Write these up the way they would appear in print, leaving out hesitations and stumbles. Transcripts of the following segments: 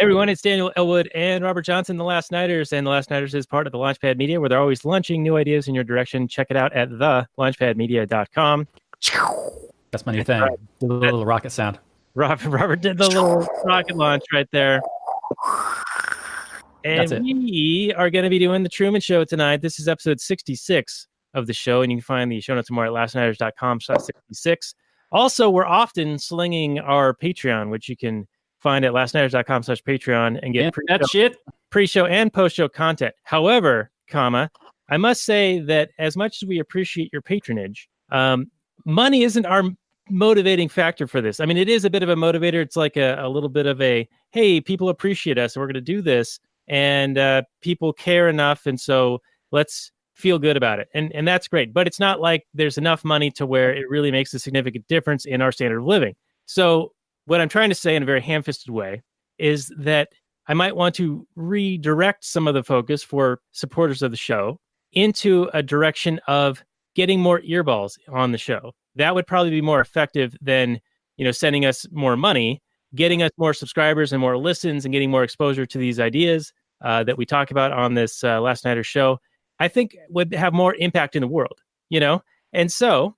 everyone, it's Daniel Elwood and Robert Johnson, The Last Nighters. And The Last Nighters is part of the Launchpad Media, where they're always launching new ideas in your direction. Check it out at thelaunchpadmedia.com. That's my new thing. Right. The little rocket sound. Robert did the little rocket launch right there. And we are going to be doing the Truman Show tonight. This is episode 66 of the show, and you can find the show notes and more at lastnighters.com/66. Also, we're often slinging our Patreon, which you can find at lastnighters.com/Patreon and get pre-show and post-show content. However, I must say that as much as we appreciate your patronage, money isn't our motivating factor for this. I mean, it is a bit of a motivator. It's like a little bit of a, hey, people appreciate us, and we're going to do this, and people care enough, and so let's feel good about it. And that's great. But it's not like there's enough money to where it really makes a significant difference in our standard of living. So what I'm trying to say in a very ham-fisted way is that I might want to redirect some of the focus for supporters of the show into a direction of getting more earballs on the show. That would probably be more effective than, sending us more money, getting us more subscribers and more listens and getting more exposure to these ideas that we talk about on this Last Nighter show, I think would have more impact in the world, And so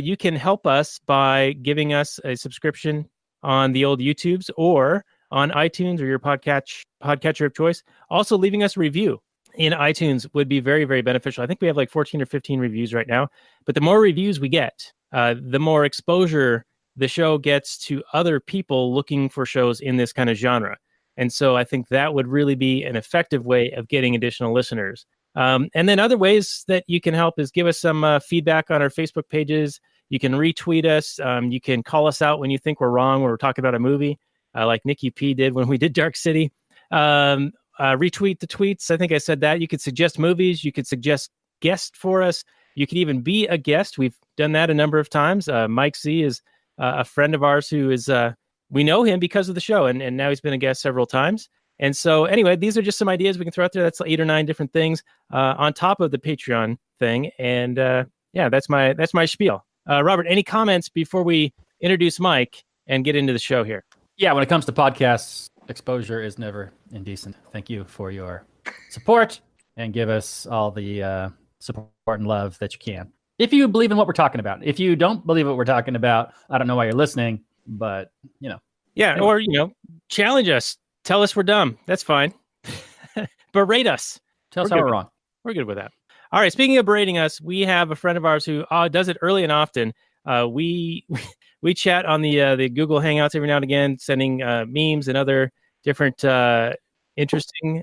you can help us by giving us a subscription on the old YouTubes or on iTunes or your podcatcher of choice. Also, leaving us a review in iTunes would be very, very beneficial. I think we have like 14 or 15 reviews right now. But the more reviews we get, the more exposure the show gets to other people looking for shows in this kind of genre. And so I think that would really be an effective way of getting additional listeners. And then other ways that you can help is give us some feedback on our Facebook pages. You can retweet us. You can call us out when you think we're wrong when we're talking about a movie, like Nikki P did when we did Dark City. Retweet the tweets. I think I said that. You could suggest movies. You could suggest guests for us. You could even be a guest. We've done that a number of times. Mike Z is a friend of ours who is, we know him because of the show, and now he's been a guest several times. And so anyway, these are just some ideas we can throw out there. That's 8 or 9 different things on top of the Patreon thing. And that's my spiel. Robert, any comments before we introduce Mike and get into the show here? Yeah, when it comes to podcasts, exposure is never indecent. Thank you for your support and give us all the support and love that you can. If you believe in what we're talking about. If you don't believe what we're talking about, I don't know why you're listening, but Yeah, or challenge us. Tell us we're dumb. That's fine. Berate us. Tell us how we're wrong. We're good with that. All right. Speaking of berating us, we have a friend of ours who does it early and often. We chat on the Google Hangouts every now and again, sending memes and other different interesting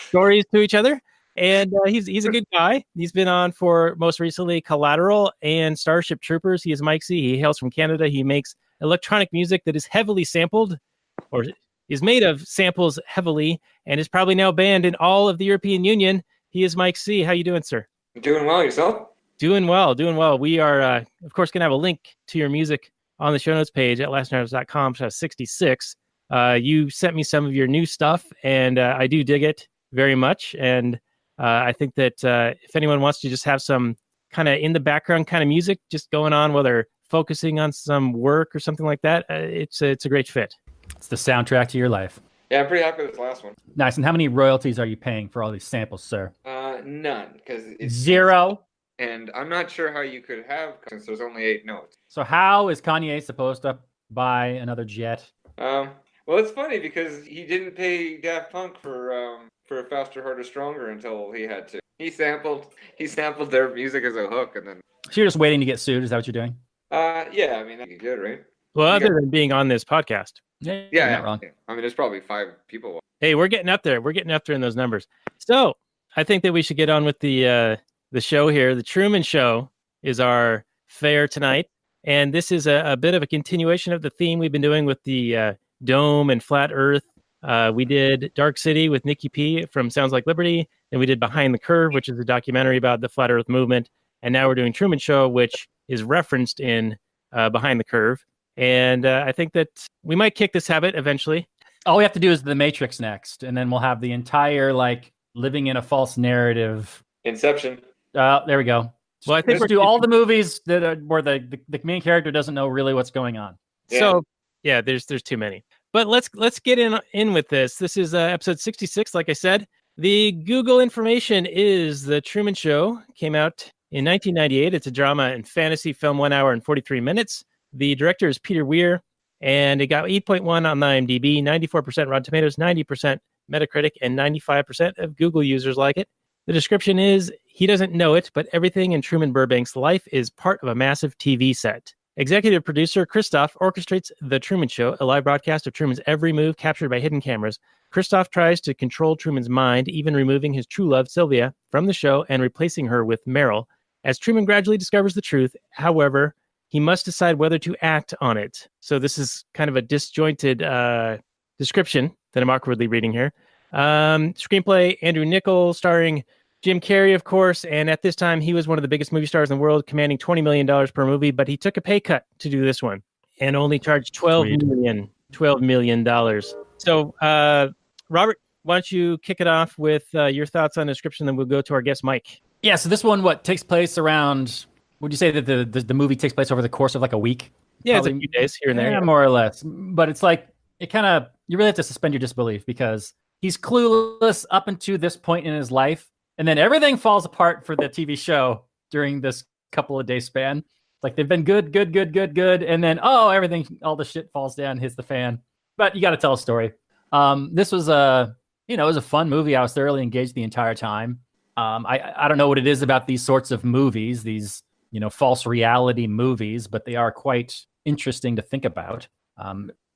stories to each other. And he's a good guy. He's been on for most recently Collateral and Starship Troopers. He is Mike Z. He hails from Canada. He makes electronic music that is heavily sampled, or is made of samples heavily, and is probably now banned in all of the European Union. He is Mike C. How you doing, sir? Doing well. Yourself? Doing well. We are, of course, going to have a link to your music on the show notes page at lastnighters.com/66. You sent me some of your new stuff, and I do dig it very much. And I think that if anyone wants to just have some kind of in the background kind of music just going on while they're focusing on some work or something like that, it's a great fit. It's the soundtrack to your life. Yeah, I'm pretty happy with this last one. Nice. And how many royalties are you paying for all these samples, sir? None, because it's 0. And I'm not sure how you could have, since there's only 8 notes. So how is Kanye supposed to buy another jet? Well, it's funny because he didn't pay Daft Punk for Faster, Harder, Stronger until he had to. He sampled their music as a hook, and then. So you're just waiting to get sued? Is that what you're doing? Yeah. I mean, that'd be good, right? Well, other than being on this podcast. Yeah, not wrong. Yeah. I mean, there's probably 5 people. Hey, we're getting up there. We're getting up there in those numbers. So I think that we should get on with the show here. The Truman Show is our fare tonight. And this is a bit of a continuation of the theme we've been doing with the dome and flat earth. We did Dark City with Nikki P from Sounds Like Liberty. And we did Behind the Curve, which is a documentary about the flat earth movement. And now we're doing Truman Show, which is referenced in Behind the Curve. And I think that we might kick this habit eventually. All we have to do is The Matrix next. And then we'll have the entire, living in a false narrative. Inception. There we go. Well, I think we'll do all the movies that where the main character doesn't know really what's going on. Yeah. So, yeah, there's too many. But let's get in with this. This is episode 66, like I said. The Google information is The Truman Show. Came out in 1998. It's a drama and fantasy film, 1 hour and 43 minutes. The director is Peter Weir, and it got 8.1 on the IMDb, 94% Rotten Tomatoes, 90% Metacritic, and 95% of Google users like it. The description is, he doesn't know it, but everything in Truman Burbank's life is part of a massive TV set. Executive producer Christoph orchestrates The Truman Show, a live broadcast of Truman's every move captured by hidden cameras. Christoph tries to control Truman's mind, even removing his true love, Sylvia, from the show and replacing her with Meryl. As Truman gradually discovers the truth, however, he must decide whether to act on it. So this is kind of a disjointed description that I'm awkwardly reading here. Screenplay, Andrew Niccol, starring Jim Carrey, of course, and at this time, he was one of the biggest movie stars in the world, commanding $20 million per movie, but he took a pay cut to do this one and only charged $12 million. So, Robert, why don't you kick it off with your thoughts on the description, then we'll go to our guest, Mike. Yeah, so this one, takes place around, would you say that the movie takes place over the course of like a week? Yeah, Probably, it's a few days here and there. Yeah, more or less. But it's like, it kind of, you really have to suspend your disbelief because he's clueless up until this point in his life. And then everything falls apart for the TV show during this couple of day span. Like they've been good. And then, all the shit falls down, hits the fan. But you got to tell a story. This was it was a fun movie. I was thoroughly engaged the entire time. I don't know what it is about these sorts of movies, these, false reality movies, but they are quite interesting to think about.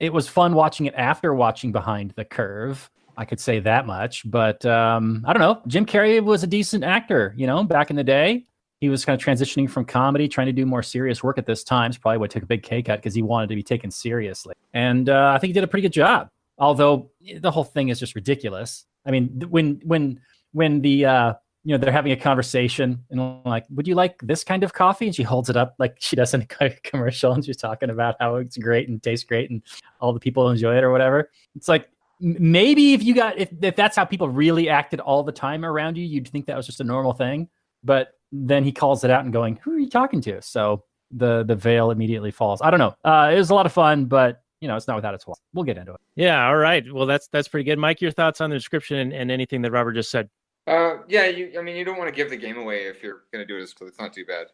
It was fun watching it after watching Behind the Curve. I could say that much, but I don't know. Jim Carrey was a decent actor, back in the day. He was kind of transitioning from comedy, trying to do more serious work at this time. So probably would take a big pay cut because he wanted to be taken seriously. And I think he did a pretty good job. Although the whole thing is just ridiculous. I mean, when the they're having a conversation and like, would you like this kind of coffee? And she holds it up like she does in a commercial, and she's talking about how it's great and tastes great and all the people enjoy it or whatever. It's like, maybe if that's how people really acted all the time around you, you'd think that was just a normal thing. But then he calls it out and going, who are you talking to? So the veil immediately falls. I don't know. It was a lot of fun, but it's not without its flaws. We'll get into it. Yeah. All right. Well, that's pretty good. Mike, your thoughts on the description and anything that Robert just said? You don't want to give the game away if you're going to do it, so it's not too bad.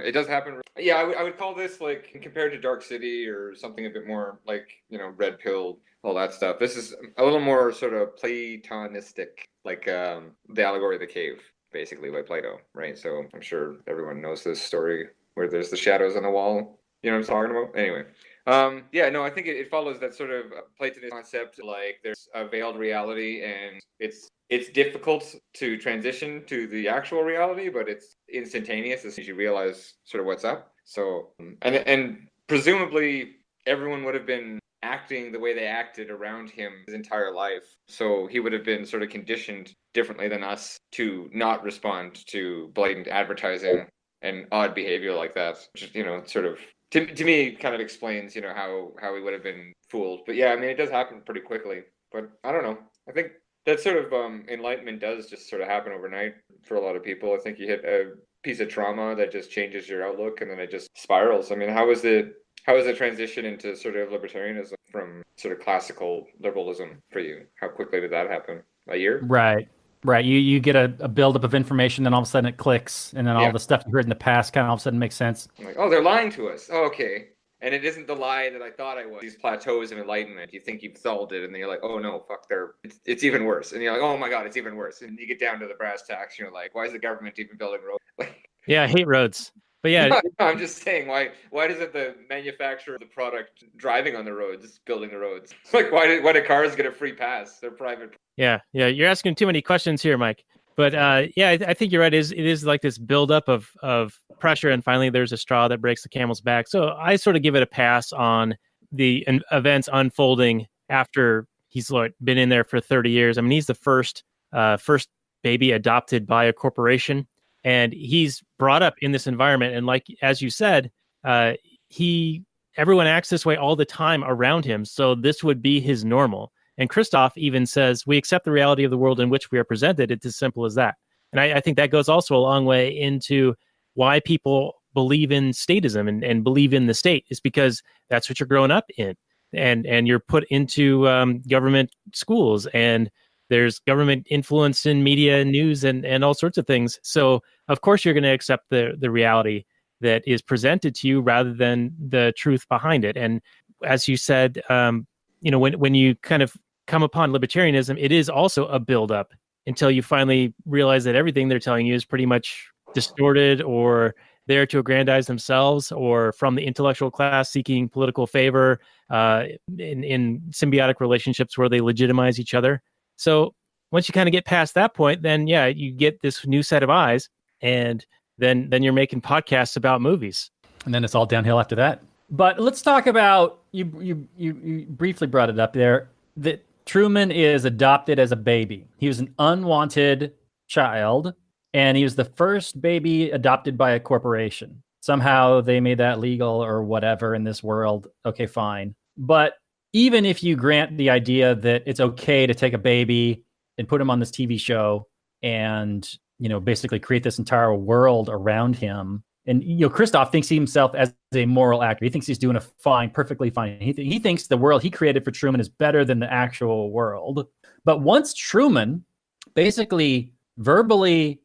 It does happen. Yeah, I would call this, like, compared to Dark City or something a bit more like, Red Pill, all that stuff. This is a little more sort of Platonistic, like the allegory of the cave, basically, by Plato, right? So I'm sure everyone knows this story where there's the shadows on the wall. You know what I'm talking about? Anyway. I think it follows that sort of Platonist concept, like there's a veiled reality and it's difficult to transition to the actual reality, but it's instantaneous as soon as you realize sort of what's up. So, and presumably everyone would have been acting the way they acted around him his entire life. So he would have been sort of conditioned differently than us to not respond to blatant advertising and odd behavior like that, which, sort of, to me, kind of explains, how he would have been fooled. But yeah, I mean, it does happen pretty quickly. But I don't know. I think that sort of enlightenment does just sort of happen overnight for a lot of people. I think you hit a piece of trauma that just changes your outlook, and then it just spirals. I mean, how is the transition into sort of libertarianism from sort of classical liberalism for you? How quickly did that happen? A year? Right. You get a buildup of information, then all of a sudden it clicks, and then all the stuff you heard in the past kind of all of a sudden makes sense. I'm like, oh, they're lying to us. Oh, okay. And it isn't the lie that I thought I was. These plateaus of enlightenment, you think you've solved it, and then you're like, oh no, fuck, it's even worse. And you're like, oh my god, it's even worse. And you get down to the brass tacks, you're like, why is the government even building roads? Yeah, I hate roads. But yeah, no, I'm just saying, why doesn't the manufacturer of the product driving on the roads building the roads? Like, why do cars get a free pass? They're private. Yeah, you're asking too many questions here, Mike. But I think you're right. It is like this buildup of pressure, and finally there's a straw that breaks the camel's back. So I sort of give it a pass on the events unfolding after he's been in there for 30 years. I mean, he's the first baby adopted by a corporation, and he's brought up in this environment. And like as you said, everyone acts this way all the time around him. So this would be his normal. And Christoph even says, we accept the reality of the world in which we are presented. It's as simple as that. And I think that goes also a long way into why people believe in statism and believe in the state, is because that's what you're growing up in. and you're put into government schools, and there's government influence in media and news and all sorts of things. So of course you're going to accept the reality that is presented to you rather than the truth behind it. And as you said, when you kind of come upon libertarianism, it is also a buildup until you finally realize that everything they're telling you is pretty much distorted or there to aggrandize themselves or from the intellectual class seeking political favor in symbiotic relationships where they legitimize each other. So once you kind of get past that point, then yeah, you get this new set of eyes, and then you're making podcasts about movies. And then it's all downhill after that. But let's talk about, you briefly brought it up there, that Truman is adopted as a baby. He was an unwanted child, and he was the first baby adopted by a corporation. Somehow they made that legal or whatever in this world. Okay, fine. But even if you grant the idea that it's okay to take a baby and put him on this TV show and, basically create this entire world around him. And, Christoph thinks he himself as a moral actor. He thinks he's doing perfectly fine. He thinks the world he created for Truman is better than the actual world. But once Truman basically verbally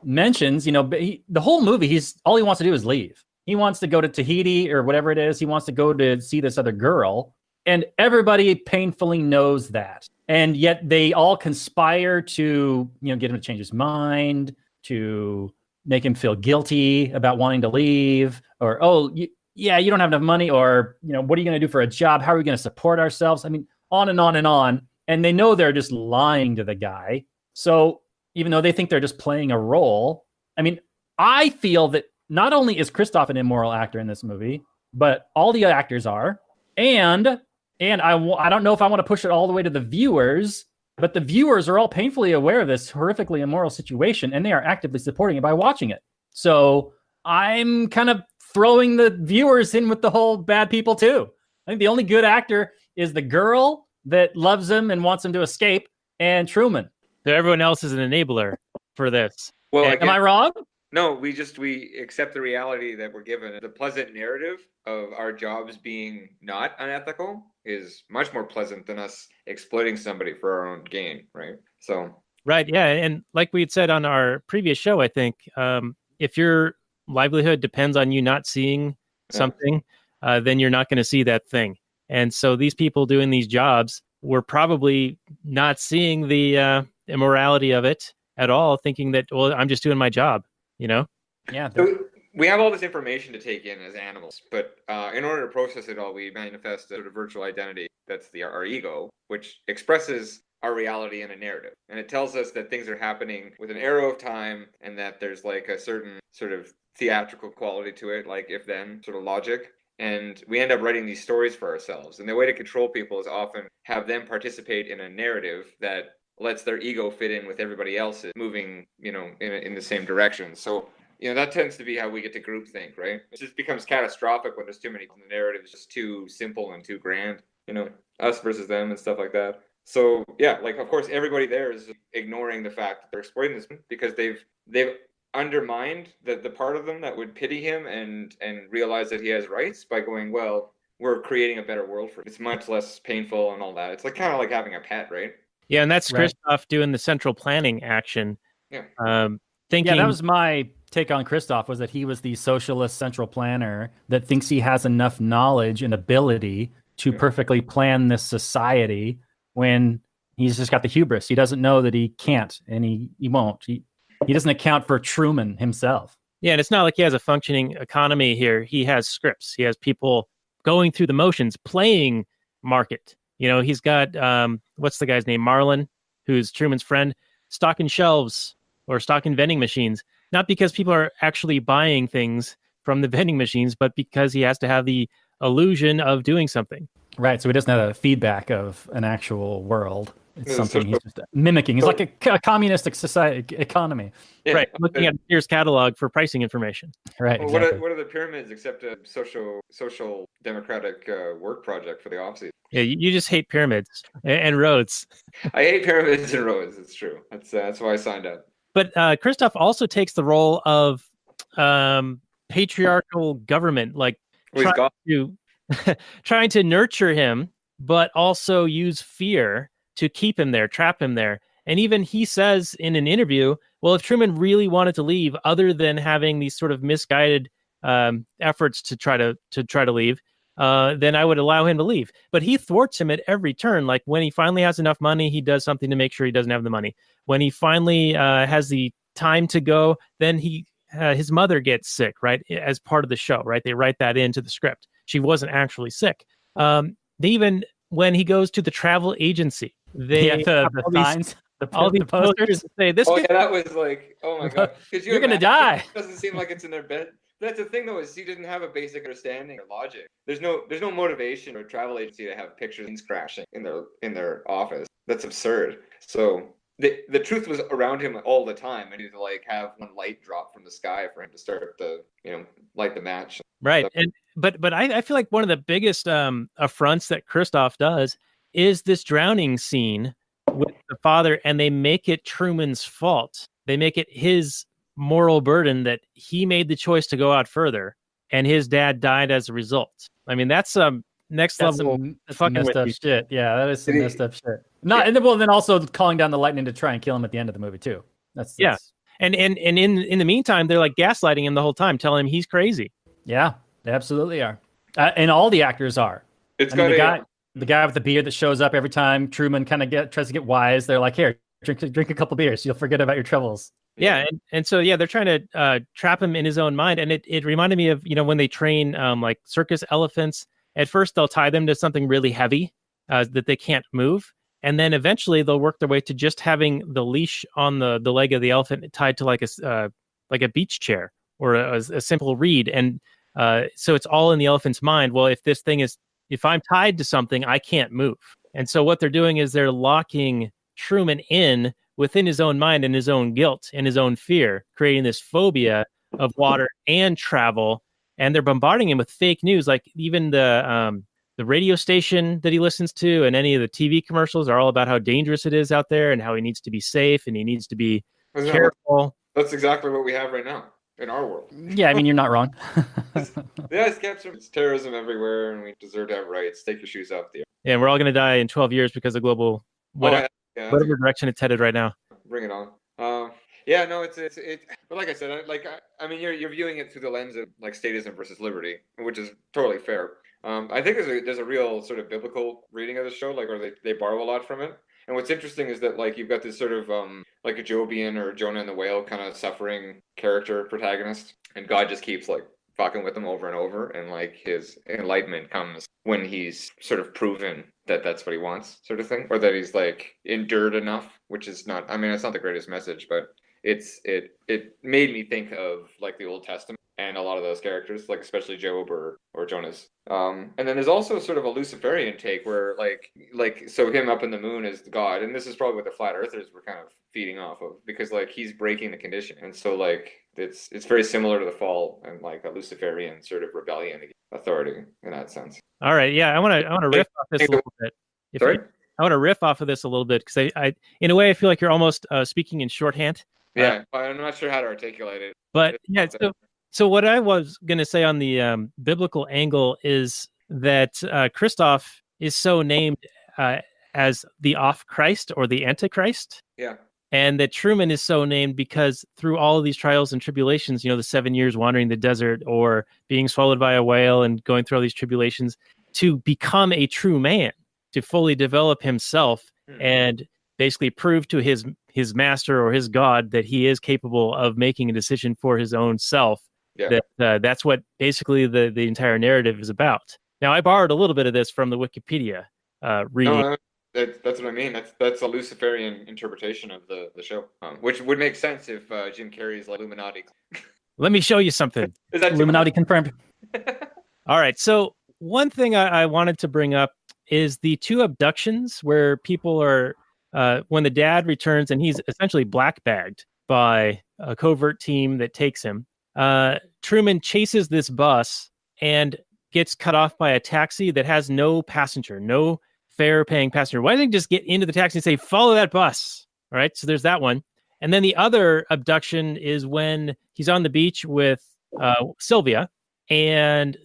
mentions, the whole movie, all he wants to do is leave. He wants to go to Tahiti or whatever it is. He wants to go to see this other girl. And everybody painfully knows that. And yet they all conspire to, get him to change his mind, to make him feel guilty about wanting to leave, or, you don't have enough money, or, what are you going to do for a job? How are we going to support ourselves? I mean, on and on and on. And they know they're just lying to the guy. So even though they think they're just playing a role, I mean, I feel that not only is Christoph an immoral actor in this movie, but all the actors are. And I don't know if I want to push it all the way to the viewers, but the viewers are all painfully aware of this horrifically immoral situation, and they are actively supporting it by watching it. So I'm kind of throwing the viewers in with the whole bad people too. I think the only good actor is the girl that loves him and wants him to escape, and Truman. So everyone else is an enabler for this. Well, am I wrong? No, we accept the reality that we're given. The pleasant narrative of our jobs being not unethical is much more pleasant than us exploiting somebody for our own gain, right? So right, yeah, and like we had said on our previous show, I think if your livelihood depends on you not seeing something, then you're not going to see that thing. And so these people doing these jobs were probably not seeing the immorality of it at all, thinking that, well, I'm just doing my job. Yeah. So we have all this information to take in as animals, but in order to process it all, we manifest a sort of virtual identity. That's our ego, which expresses our reality in a narrative. And it tells us that things are happening with an arrow of time, and that there's like a certain sort of theatrical quality to it, like if then sort of logic. And we end up writing these stories for ourselves. And the way to control people is often have them participate in a narrative that lets their ego fit in with everybody else's moving, in the same direction. So, that tends to be how we get to groupthink, right? It just becomes catastrophic when there's too many. The narrative is just too simple and too grand, us versus them and stuff like that. So, yeah, like, of course, everybody there is ignoring the fact that they're exploiting this because they've undermined the part of them that would pity him and realize that he has rights by going, well, we're creating a better world for him. It's much less painful and all that. It's like kind of like having a pet, right? Yeah, and that's Christoph doing the central planning action. Yeah. Thinking. Yeah, that was my take on Christoph, was that he was the socialist central planner that thinks he has enough knowledge and ability to perfectly plan this society when he's just got the hubris. He doesn't know that he can't, and he won't. He doesn't account for Truman himself. Yeah, and it's not like he has a functioning economy here. He has scripts. He has people going through the motions, playing market. He's got, what's the guy's name? Marlin, who's Truman's friend, stocking shelves or stocking vending machines, not because people are actually buying things from the vending machines, but because he has to have the illusion of doing something. Right. So he doesn't have a feedback of an actual world. It's something he's just mimicking. He's like a communistic society economy. Yeah, right. Looking at Sears catalog for pricing information. Right. Well, exactly. What are the pyramids except a social democratic work project for the off-season? Yeah, you just hate pyramids and roads. I hate pyramids and roads. It's true. That's why I signed up. But Christoph also takes the role of patriarchal government, like trying to nurture him, but also use fear to keep him there, trap him there. And even he says in an interview, well, if Truman really wanted to leave, other than having these sort of misguided efforts to try to leave, then I would allow him to leave. But he thwarts him at every turn. Like when he finally has enough money, he does something to make sure he doesn't have the money. When he finally has the time to go, then his mother gets sick, right? As part of the show, right? They write that into the script. She wasn't actually sick. They even, when he goes to the travel agency, they the signs, all these posters say this. Oh, yeah, that was like, oh my god, you're gonna die. It doesn't seem like it's in their bed. That's the thing, though, is he didn't have a basic understanding or logic. There's no motivation for a travel agency to have pictures crashing in their office. That's absurd. So the truth was around him all the time, and he had to like have one light drop from the sky for him to start the light the match. Right, So, and but I feel like one of the biggest affronts that Christoph does is this drowning scene with the father, and they make it Truman's fault. They make it his moral burden that he made the choice to go out further, and his dad died as a result. I mean, that's next level fucking messed up shit. Yeah, that is some messed up shit. And then also calling down the lightning to try and kill him at the end of the movie too. That's yeah. And in the meantime, they're like gaslighting him the whole time, telling him he's crazy. Yeah, they absolutely are, and all the actors are. The guy with the beard that shows up every time Truman kind of tries to get wise. They're like, here, drink a couple beers, you'll forget about your troubles. Yeah, and so they're trying to trap him in his own mind, and it reminded me of when they train like circus elephants. At first, they'll tie them to something really heavy that they can't move, and then eventually they'll work their way to just having the leash on the leg of the elephant tied to like a beach chair or a simple reed, and so it's all in the elephant's mind. Well, if I'm tied to something, I can't move, and so what they're doing is they're locking Truman in within his own mind and his own guilt and his own fear, creating this phobia of water and travel. And they're bombarding him with fake news. Like even the radio station that he listens to and any of the TV commercials are all about how dangerous it is out there and how he needs to be safe and he needs to be careful. That's exactly what we have right now in our world. Yeah, I mean, you're not wrong. It's terrorism everywhere, and we deserve to have rights. Take your shoes off the. Yeah, and we're all going to die in 12 years because of global whatever direction it's headed right now. Bring it on. Yeah, no, it's but like I said, I mean, you're viewing it through the lens of like statism versus liberty, which is totally fair. I think there's a real sort of biblical reading of the show, like, or they borrow a lot from it. And what's interesting is that like you've got this sort of like a Jobian or Jonah and the whale kind of suffering character protagonist, and God just keeps like fucking with him over and over, and like his enlightenment comes when he's sort of proven that that's what he wants, sort of thing, or that he's like endured enough, which is not, I mean, it's not the greatest message, but it made me think of like the Old Testament and a lot of those characters, like especially Job or Jonas. And then there's also sort of a Luciferian take where like so him up in the moon is the God, and this is probably what the flat earthers were kind of feeding off of, because like he's breaking the condition, and so like it's very similar to the fall and like a Luciferian sort of rebellion against authority in that sense. All right, yeah, I want to riff off this a little bit. Sorry? I want to riff off of this a little bit because I in a way I feel like you're almost speaking in shorthand. Yeah, I'm not sure how to articulate it. But yeah, so what I was going to say on the biblical angle is that Christoph is so named as the off Christ or the Antichrist. Yeah. And that Truman is so named because through all of these trials and tribulations, the 7 years wandering the desert or being swallowed by a whale and going through all these tribulations to become a true man, to fully develop himself and basically prove to his master or his God that he is capable of making a decision for his own self. Yeah. That's what basically the entire narrative is about. Now, I borrowed a little bit of this from the Wikipedia reading. No, that's what I mean. That's a Luciferian interpretation of the show, which would make sense if Jim Carrey's like Illuminati. Let me show you something. Is that Illuminati confirmed? All right. So one thing I wanted to bring up is the two abductions where people are, when the dad returns and he's essentially black-bagged by a covert team that takes him. Truman chases this bus and gets cut off by a taxi that has no passenger, no fare-paying passenger. Why didn't they just get into the taxi and say, follow that bus? All right, so there's that one. And then the other abduction is when he's on the beach with Sylvia, and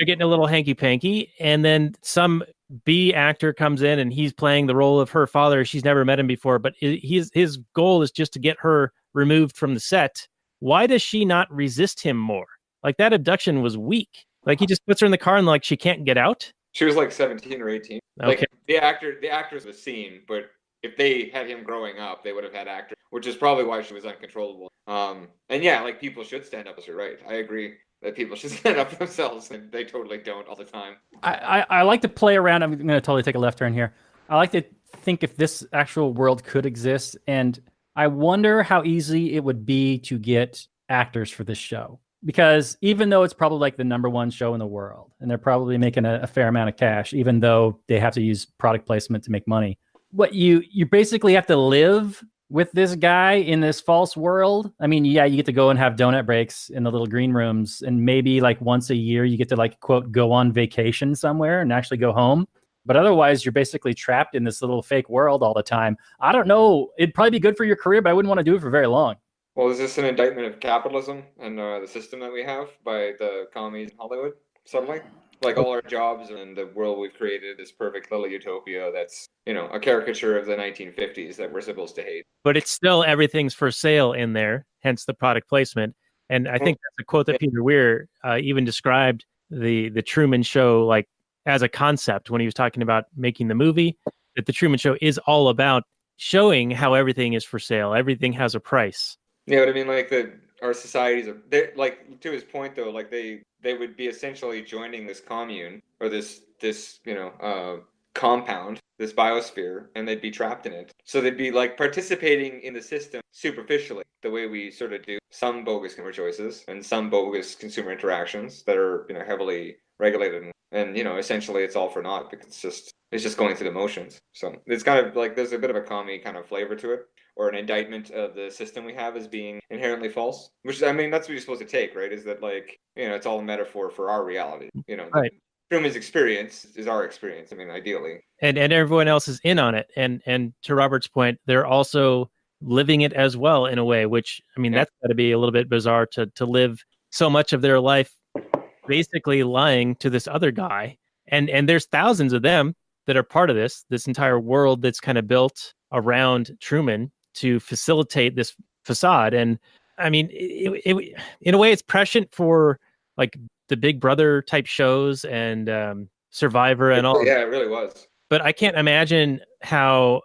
they're getting a little hanky-panky, and then some B actor comes in and he's playing the role of her father. She's never met him before, but his goal is just to get her removed from the set. Why does she not resist him more? Like, that abduction was weak. Like, he just puts her in the car and like she can't get out. She was like 17 or 18. Okay. Like the actors of the scene, but if they had him growing up, they would have had actors, which is probably why she was uncontrollable. And yeah, like, people should stand up as you're right. I agree that people should stand up for themselves, and they totally don't all the time. I like to play around. I'm going to totally take a left turn here. I like to think if this actual world could exist, and I wonder how easy it would be to get actors for this show. Because even though it's probably like the #1 show in the world, and they're probably making a fair amount of cash, even though they have to use product placement to make money, what you basically have to live with this guy in this false world. I mean, yeah, you get to go and have donut breaks in the little green rooms, and maybe like once a year you get to, like, quote, go on vacation somewhere and actually go home. But otherwise, you're basically trapped in this little fake world all the time. I don't know. It'd probably be good for your career, but I wouldn't want to do it for very long. Well, is this an indictment of capitalism and the system that we have by the commies in Hollywood, suddenly? Like, all our jobs and the world we've created, this perfect little utopia that's, a caricature of the 1950s that we're supposed to hate. But it's still everything's for sale in there, hence the product placement. And I think that's a quote that Peter Weir even described the Truman Show, like, as a concept when he was talking about making the movie, that the Truman Show is all about showing how everything is for sale. Everything has a price. Yeah, but I mean, like, our societies are, like, to his point though, like, they would be essentially joining this commune or this compound, this biosphere, and they'd be trapped in it. So they'd be like participating in the system superficially, the way we sort of do some bogus consumer choices and some bogus consumer interactions that are heavily regulated, and essentially it's all for naught because it's just going through the motions. So it's kind of like there's a bit of a commie kind of flavor to it, or an indictment of the system we have as being inherently false, which, I mean, that's what you're supposed to take, right? Is that, like, it's all a metaphor for our reality. Right. Truman's experience is our experience. I mean, ideally. And everyone else is in on it. And to Robert's point, they're also living it as well in a way, which, I mean, that's got to be a little bit bizarre to live so much of their life basically lying to this other guy. And there's thousands of them that are part of this entire world that's kind of built around Truman to facilitate this facade. And I mean, it in a way, it's prescient for, like, the Big Brother type shows and Survivor and all. Yeah, it really was. But I can't imagine how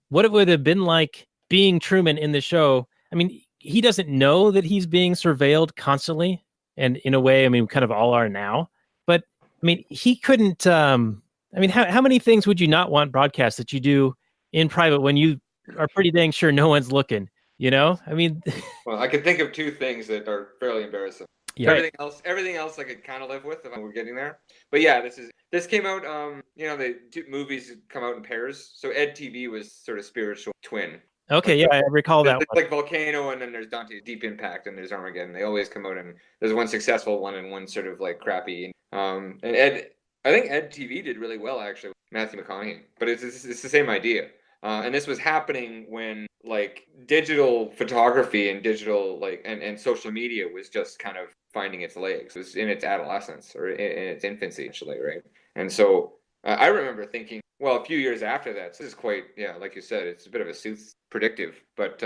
what it would have been like being Truman in the show. I mean, he doesn't know that he's being surveilled constantly, and in a way, I mean, we kind of all are now. But I mean, he couldn't. I mean, how many things would you not want broadcast that you do in private when you are pretty dang sure no one's looking? I mean, well, I could think of two things that are fairly embarrassing. Yeah. Everything else I could kind of live with if we're getting there. But yeah, this came out. The two movies come out in pairs. So Ed TV was sort of spiritual twin. Okay, yeah, I recall that. Like Volcano, and then there's Dante's Deep Impact, and there's Armageddon. They always come out, and there's one successful one and one sort of like crappy. And I think Ed TV did really well, actually, with Matthew McConaughey. But it's the same idea. And this was happening when, like, digital photography and digital, like, and social media was just kind of finding its legs. It was in its adolescence or in its infancy, actually, right? And so I remember thinking, well, a few years after that, so this is quite, like you said, it's a bit of a sooth predictive, but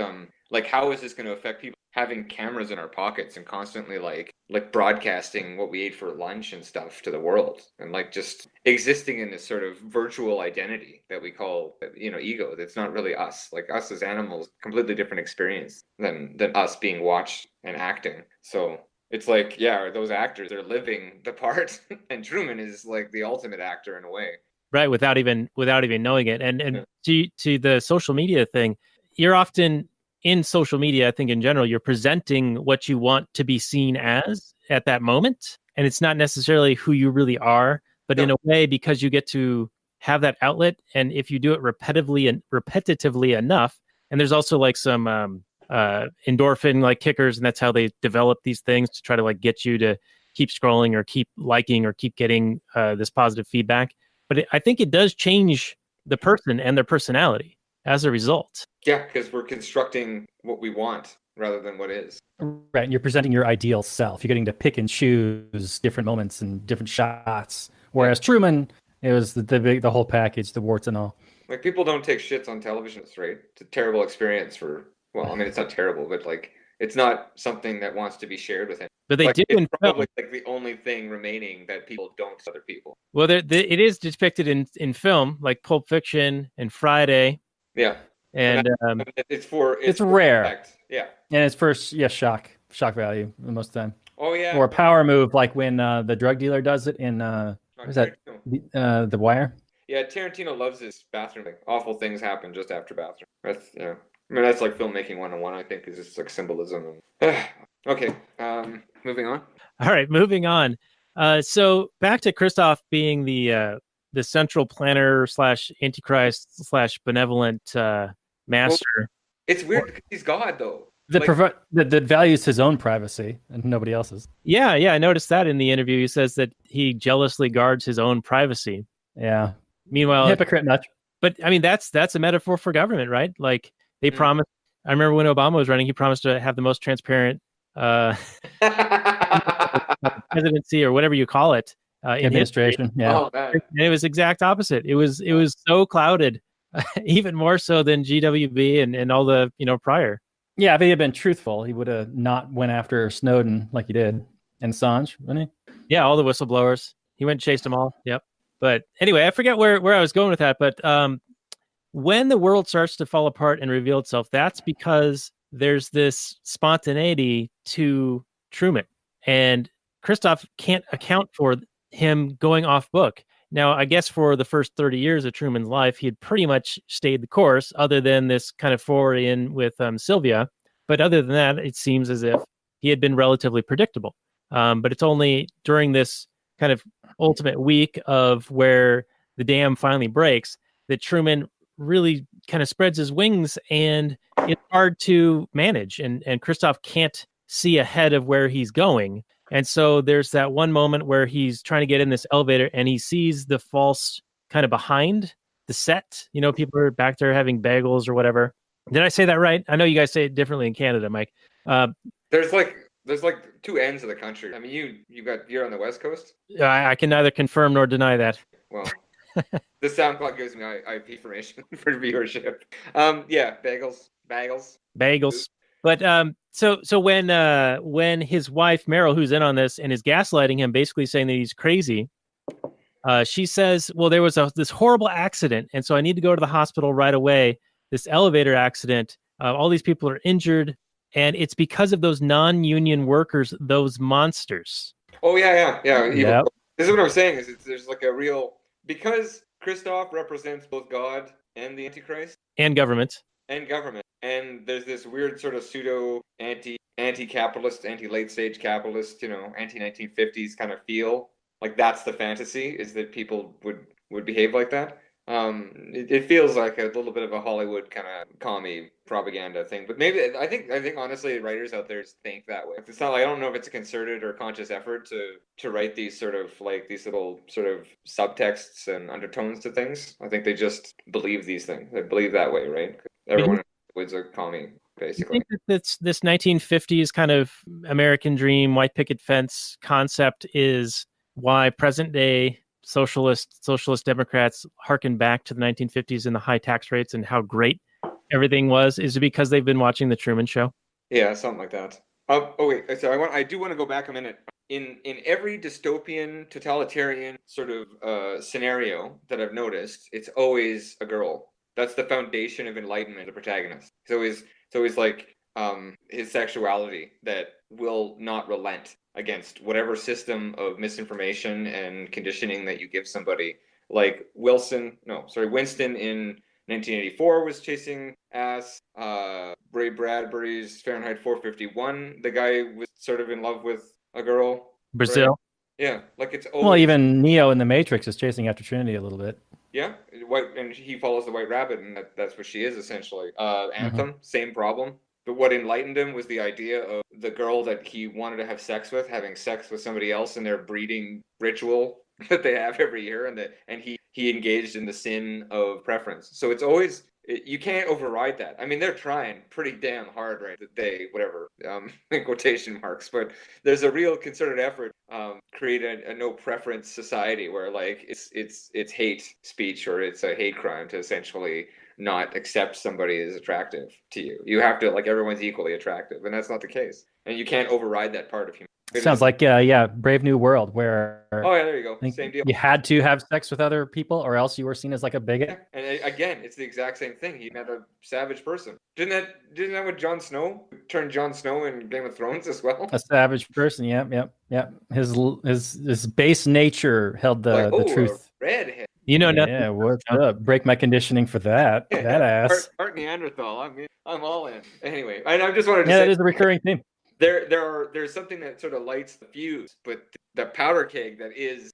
like, how is this going to affect people having cameras in our pockets and constantly like broadcasting what we ate for lunch and stuff to the world, and like just existing in this sort of virtual identity that we call, ego, that's not really us. Like, us as animals, completely different experience than us being watched and acting. So it's like, those actors are living the part, and Truman is like the ultimate actor in a way. Right, without even knowing it. And to the social media thing, you're often in social media, I think in general, you're presenting what you want to be seen as at that moment. And it's not necessarily who you really are, but in a way, because you get to have that outlet. And if you do it repetitively enough, and there's also like some endorphin like kickers, and that's how they develop these things to try to like get you to keep scrolling or keep liking or keep getting this positive feedback. But I think it does change the person and their personality as a result. Yeah, because we're constructing what we want rather than what is. Right, and you're presenting your ideal self. You're getting to pick and choose different moments and different shots. Whereas Truman, it was the whole package, the warts and all. Like, people don't take shits on television, right? It's a terrible experience for, well, I mean, it's not terrible, but like, it's not something that wants to be shared with anyone. But they like, do it's in probably film. like the only thing remaining that people don't tell other people. Well, it is depicted in film, like Pulp Fiction and Friday. Yeah. And it's rare. Effect. Yeah. And it's first, shock value most of the time. Oh yeah. Or a power move, like when the drug dealer does it in what is that? The Wire. Yeah, Tarantino loves his bathroom. Like, awful things happen just after bathroom. That's I mean, that's like filmmaking 101. I think is just like symbolism. Okay. Moving on. All right, moving on. So back to Christoph being the central planner / antichrist / benevolent master. Well, it's weird because he's God, though. That values his own privacy and nobody else's. Yeah, I noticed that in the interview. He says that he jealously guards his own privacy. Yeah. Meanwhile, hypocrite much. But I mean, that's a metaphor for government, right? Like they promised. I remember when Obama was running, he promised to have the most transparent presidency or whatever you call it in administration. History. Yeah, and it was exact opposite. It was so clouded, even more so than GWB and all the prior. Yeah, if he had been truthful, he would have not went after Snowden like he did, and Assange, wouldn't he? Yeah, all the whistleblowers. He went and chased them all. Yep. But anyway, I forget where I was going with that. But when the world starts to fall apart and reveal itself, that's because there's this spontaneity to Truman. And Christoph can't account for him going off book. Now, I guess for the first 30 years of Truman's life, he had pretty much stayed the course, other than this kind of foray in with Sylvia. But other than that, it seems as if he had been relatively predictable. But it's only during this kind of ultimate week of where the dam finally breaks that Truman really kind of spreads his wings, and it's hard to manage. And Christoph can't see ahead of where he's going. And so there's that one moment where he's trying to get in this elevator and he sees the false kind of behind the set. People are back there having bagels or whatever. Did I say that right? I know you guys say it differently in Canada, Mike. There's like two ends of the country. I mean, you're on the West Coast. I can neither confirm nor deny that. Well, the SoundCloud gives me IP information for viewership. Yeah, bagels. But so when his wife Meryl, who's in on this and is gaslighting him, basically saying that he's crazy, she says, "Well, there was this horrible accident, and so I need to go to the hospital right away. This elevator accident. All these people are injured, and it's because of those non-union workers, those monsters." Oh yeah. Yep. This is what I'm saying. There's like a real, because Christoph represents both God and the Antichrist and government. And there's this weird sort of pseudo anti-capitalist, anti-late stage capitalist, anti-1950s kind of feel. Like, that's the fantasy, is that people would behave like that. It feels like a little bit of a Hollywood kind of commie propaganda thing, but maybe I think honestly writers out there think that way. It's not like, I don't know if it's a concerted or conscious effort to write these sort of like these little sort of subtexts and undertones to things. I think they just believe these things. They believe that way, right? Everyone was a commie, basically. I think that this 1950s kind of American dream, white picket fence concept is why present day socialist Democrats harken back to the 1950s and the high tax rates and how great everything was. Is it because they've been watching the Truman Show? Yeah, something like that. Wait, so I do want to go back a minute. In every dystopian, totalitarian sort of scenario that I've noticed, it's always a girl. That's the foundation of enlightenment, the protagonist. It's always like his sexuality that will not relent against whatever system of misinformation and conditioning that you give somebody. Like Winston in 1984 was chasing ass. Ray Bradbury's Fahrenheit 451, the guy was sort of in love with a girl. Brazil. Right? Yeah, like it's always... Well, even Neo in the Matrix is chasing after Trinity a little bit. Yeah, and he follows the White Rabbit, and that's what she is essentially. Anthem, same problem. But what enlightened him was the idea of the girl that he wanted to have sex with, having sex with somebody else in their breeding ritual that they have every year, and he engaged in the sin of preference. So it's always you can't override that. I mean, they're trying pretty damn hard, right? That they, whatever, in quotation marks, but there's a real concerted effort create a no preference society where like it's hate speech or it's a hate crime to essentially not accept somebody as attractive to you. You have to like everyone's equally attractive, and that's not the case. And you can't override that part of humanity. Sounds like Brave New World, where oh yeah, there you go, same deal. You had to have sex with other people, or else you were seen as like a bigot. Yeah. And again, it's the exact same thing. He met a savage person. Didn't that what Jon Snow turned Jon Snow in Game of Thrones as well? A savage person, yep. His base nature held the truth. Redhead. You know nothing. Yeah, what's up? Break my conditioning for that. That ass. Part Neanderthal. I'm all in. Anyway, I just wanted to say that is a recurring theme. There's something that sort of lights the fuse, but the powder keg that is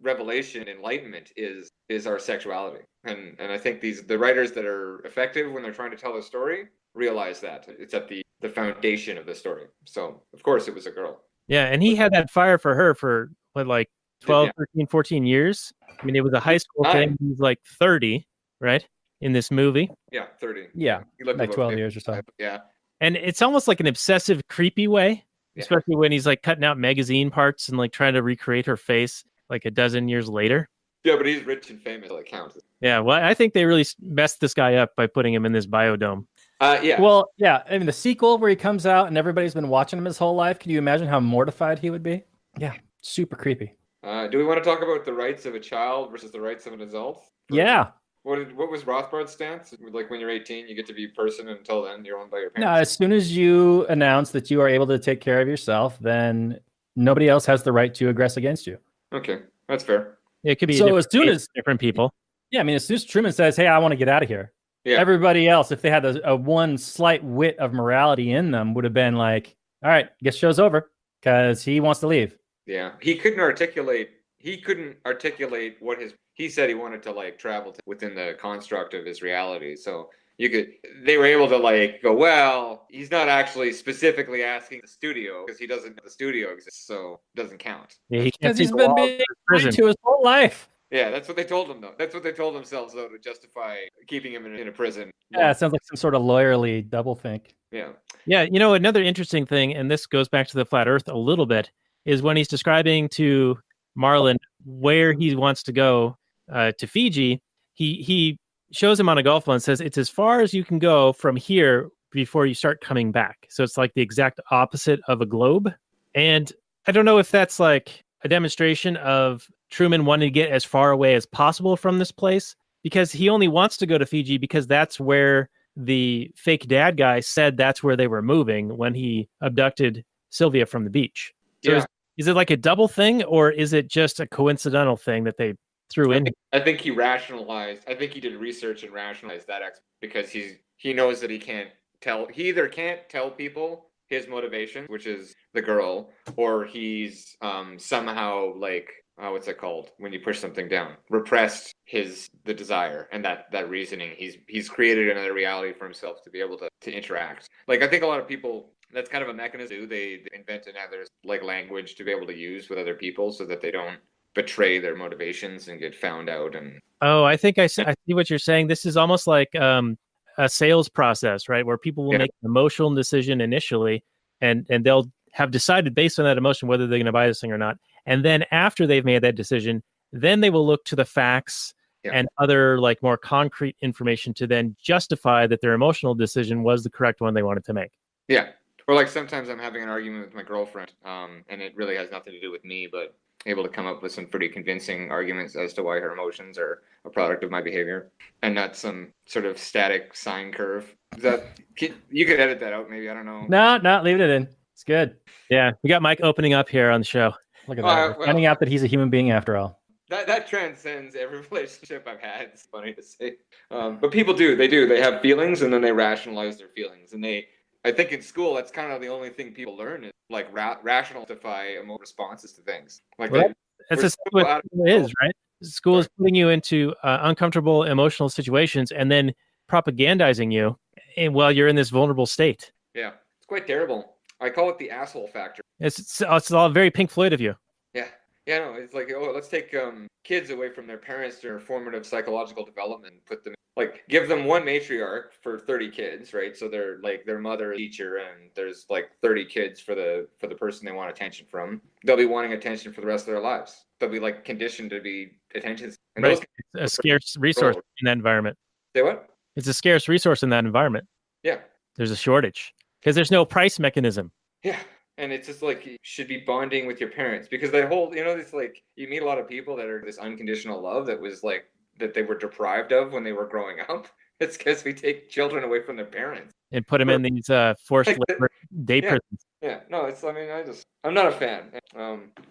revelation, enlightenment is our sexuality, and I think the writers that are effective when they're trying to tell a story realize that it's at the foundation of the story. So of course it was a girl. Yeah, and he had that fire for her for what, like 12, 13, 14 years. I mean, it was a high school thing. He was like 30, right, in this movie. Yeah, 30. Yeah, like 12 years or so. Yeah. And it's almost like an obsessive, creepy way, especially when he's like cutting out magazine parts and like trying to recreate her face like a dozen years later. Yeah, but he's rich and famous, so it counts. Yeah, well, I think they really messed this guy up by putting him in this biodome. Yeah. Well, yeah. I mean, the sequel where he comes out and everybody's been watching him his whole life. Can you imagine how mortified he would be? Yeah, super creepy. Do we want to talk about the rights of a child versus the rights of an adult? Yeah. What was Rothbard's stance? Like when you're 18, you get to be a person, and until then, you're owned by your parents. No, as soon as you announce that you are able to take care of yourself, then nobody else has the right to aggress against you. Okay, that's fair. It could be so as soon as different people. Yeah, I mean, as soon as Truman says, "Hey, I want to get out of here," everybody else, if they had a one slight whit of morality in them, would have been like, "All right, guess show's over," because he wants to leave. Yeah, he couldn't articulate what he said he wanted to like travel within the construct of his reality. So they were able to like go, well, he's not actually specifically asking the studio because he doesn't know the studio exists, so it doesn't count. Yeah, because he's been being lied to his whole life. Yeah, that's what they told him though. That's what they told themselves though to justify keeping him in a prison. Yeah, it sounds like some sort of lawyerly doublethink. Yeah. Yeah, you know, another interesting thing, and this goes back to the flat Earth a little bit, is when he's describing to Marlon where he wants to go to Fiji, he shows him on a golf ball and says it's as far as you can go from here before you start coming back. So it's like the exact opposite of a globe. And I don't know if that's like a demonstration of Truman wanting to get as far away as possible from this place, because he only wants to go to Fiji because that's where the fake dad guy said that's where they were moving when he abducted Sylvia from the beach. So is it like a double thing, or is it just a coincidental thing that they threw in? I think he rationalized. I think he did research and rationalized that because he knows that he either can't tell people his motivation, which is the girl, or he's somehow like what's it called when you push something down? Repressed the desire and that reasoning. He's created another reality for himself to be able to interact. Like I think a lot of people, that's kind of a mechanism. They invent another like language to be able to use with other people so that they don't betray their motivations and get found out. And I think I see what you're saying. This is almost like a sales process, right? Where people will make an emotional decision initially, and they'll have decided based on that emotion whether they're going to buy this thing or not. And then after they've made that decision, then they will look to the facts and other like more concrete information to then justify that their emotional decision was the correct one they wanted to make. Yeah. Or like sometimes I'm having an argument with my girlfriend, and it really has nothing to do with me, but able to come up with some pretty convincing arguments as to why her emotions are a product of my behavior and not some sort of static sine curve. You could edit that out, maybe. I don't know. No, leave it in. It's good. Yeah, we got Mike opening up here on the show. Look at that. Finding out that he's a human being after all. That transcends every relationship I've had. It's funny to say. But people do. They have feelings, and then they rationalize their feelings. And I think in school, that's kind of the only thing people learn is like rationalify emotional responses to things. Like that's essentially what it is, right? School is putting you into uncomfortable emotional situations and then propagandizing you while you're in this vulnerable state. Yeah, it's quite terrible. I call it the asshole factor. It's all very Pink Floyd of you. Yeah, Yeah, no, it's like, oh, let's take kids away from their parents during formative psychological development, and put them like give them one matriarch for 30 kids, right? So they're like their mother, teacher, and there's like 30 kids for the person they want attention from. They'll be wanting attention for the rest of their lives. They'll be like conditioned to be attention. And right. It's a scarce resource in that environment. Say what? It's a scarce resource in that environment. Yeah. There's a shortage because there's no price mechanism. Yeah. And it's just like you should be bonding with your parents because they hold, it's like you meet a lot of people that are this unconditional love that was like that they were deprived of when they were growing up. It's because we take children away from their parents and put them in these forced labor day prisons. Yeah, no, I'm not a fan.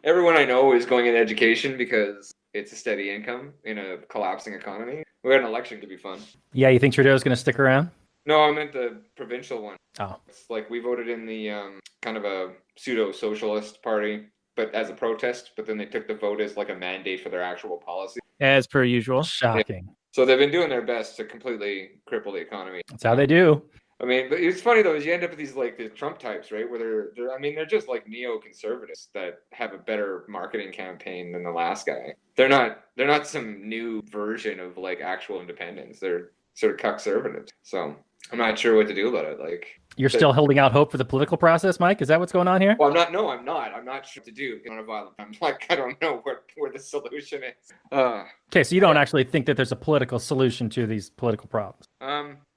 Everyone I know is going into education because it's a steady income in a collapsing economy. We had an election to be fun. Yeah, you think Trudeau's going to stick around? No, I meant the provincial one. Oh. It's like we voted in the kind of a pseudo-socialist party, but as a protest, but then they took the vote as like a mandate for their actual policy. As per usual. Shocking. Yeah. So they've been doing their best to completely cripple the economy. That's how they do. I mean, but it's funny though, is you end up with these like the Trump types, right? Where they're just like neoconservatives that have a better marketing campaign than the last guy. They're not some new version of like actual independence. They're sort of conservatives. So I'm not sure what to do about it. Like you're still holding out hope for the political process, Mike? Is that what's going on here? Well, I'm not. No, I'm not. I'm not sure what to do on a violent. I'm like, I don't know where the solution is. Okay, so you don't actually think that there's a political solution to these political problems?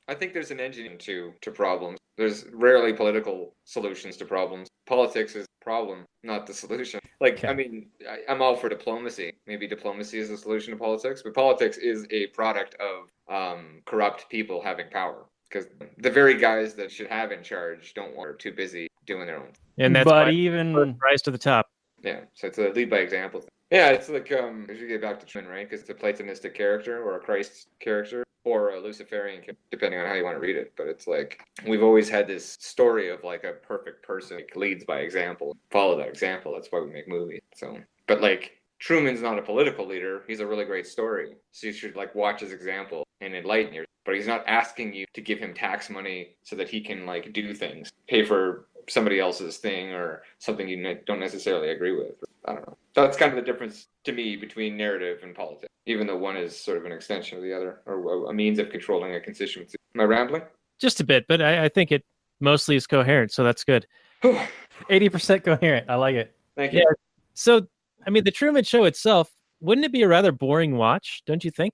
I think there's an engine to problems. There's rarely political solutions to problems. Politics is the problem, not the solution. Like, okay. I mean, I'm all for diplomacy. Maybe diplomacy is the solution to politics, but politics is a product of corrupt people having power. Because the very guys that should have in charge are too busy doing their own. And that's why even rise to the top. Yeah, so it's a lead by example. Yeah, it's like as you get back to Truman, right? Because it's a Platonistic character or a Christ character or a Luciferian, depending on how you want to read it. But it's like we've always had this story of like a perfect person like, leads by example. Follow that example. That's why we make movies. So, but like Truman's not a political leader. He's a really great story. So you should like watch his example and enlighten yourself. But he's not asking you to give him tax money so that he can like do things, pay for somebody else's thing or something you don't necessarily agree with. I don't know. That's kind of the difference to me between narrative and politics, even though one is sort of an extension of the other or a means of controlling a constituency. Am I rambling? Just a bit, but I think it mostly is coherent, so that's good. 80% coherent. I like it. Thank you. Yeah. So, I mean, the Truman Show itself, wouldn't it be a rather boring watch, don't you think?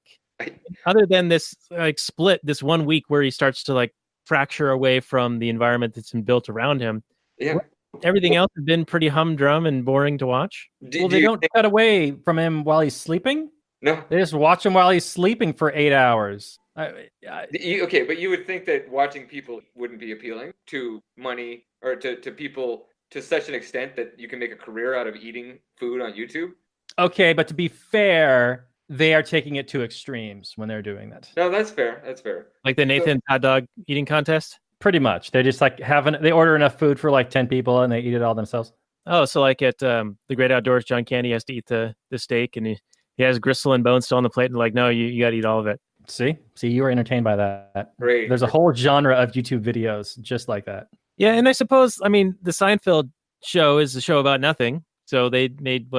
Other than this like split, this 1 week where he starts to like fracture away from the environment that's been built around him. Yeah. Everything else has been pretty humdrum and boring to watch. Well, they don't cut away from him while he's sleeping. No. They just watch him while he's sleeping for 8 hours. Okay, but you would think that watching people wouldn't be appealing to money or to people to such an extent that you can make a career out of eating food on YouTube? Okay, but to be fair, they are taking it to extremes when they're doing that. No, that's fair. That's fair. Like the Nathan hot dog eating contest? Pretty much. They're just like they order enough food for like 10 people and they eat it all themselves. Oh, so like at the Great Outdoors, John Candy has to eat the steak and he has gristle and bones still on the plate and like, no, you got to eat all of it. See, you were entertained by that. Great. There's a whole genre of YouTube videos just like that. Yeah, and I suppose, I mean, the Seinfeld show is a show about nothing. So they made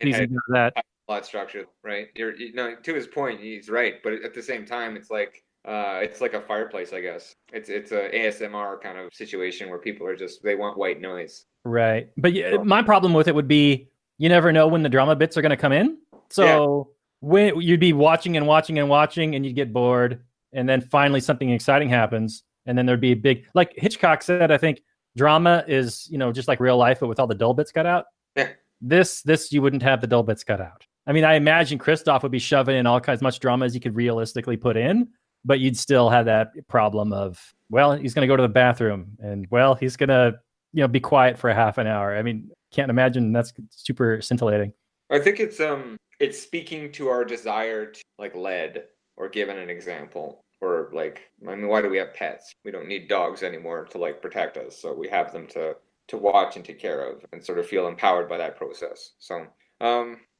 seasons of that. Plot structure, right? To his point, he's right, but at the same time, it's like a fireplace, I guess. It's a ASMR kind of situation where people are they want white noise, right? But my problem with it would be you never know when the drama bits are going to come in, so when you'd be watching and watching and watching, and you'd get bored, and then finally something exciting happens, and then there'd be a big, like Hitchcock said, I think drama is just like real life, but with all the dull bits cut out. Yeah. This you wouldn't have the dull bits cut out. I mean, I imagine Christoph would be shoving in as much drama as he could realistically put in, but you'd still have that problem of, well, he's going to go to the bathroom and, well, he's going to, be quiet for a half an hour. I mean, can't imagine that's super scintillating. I think it's speaking to our desire to like lead or given an example or like, I mean, why do we have pets? We don't need dogs anymore to like protect us. So we have them to watch and take care of and sort of feel empowered by that process. So,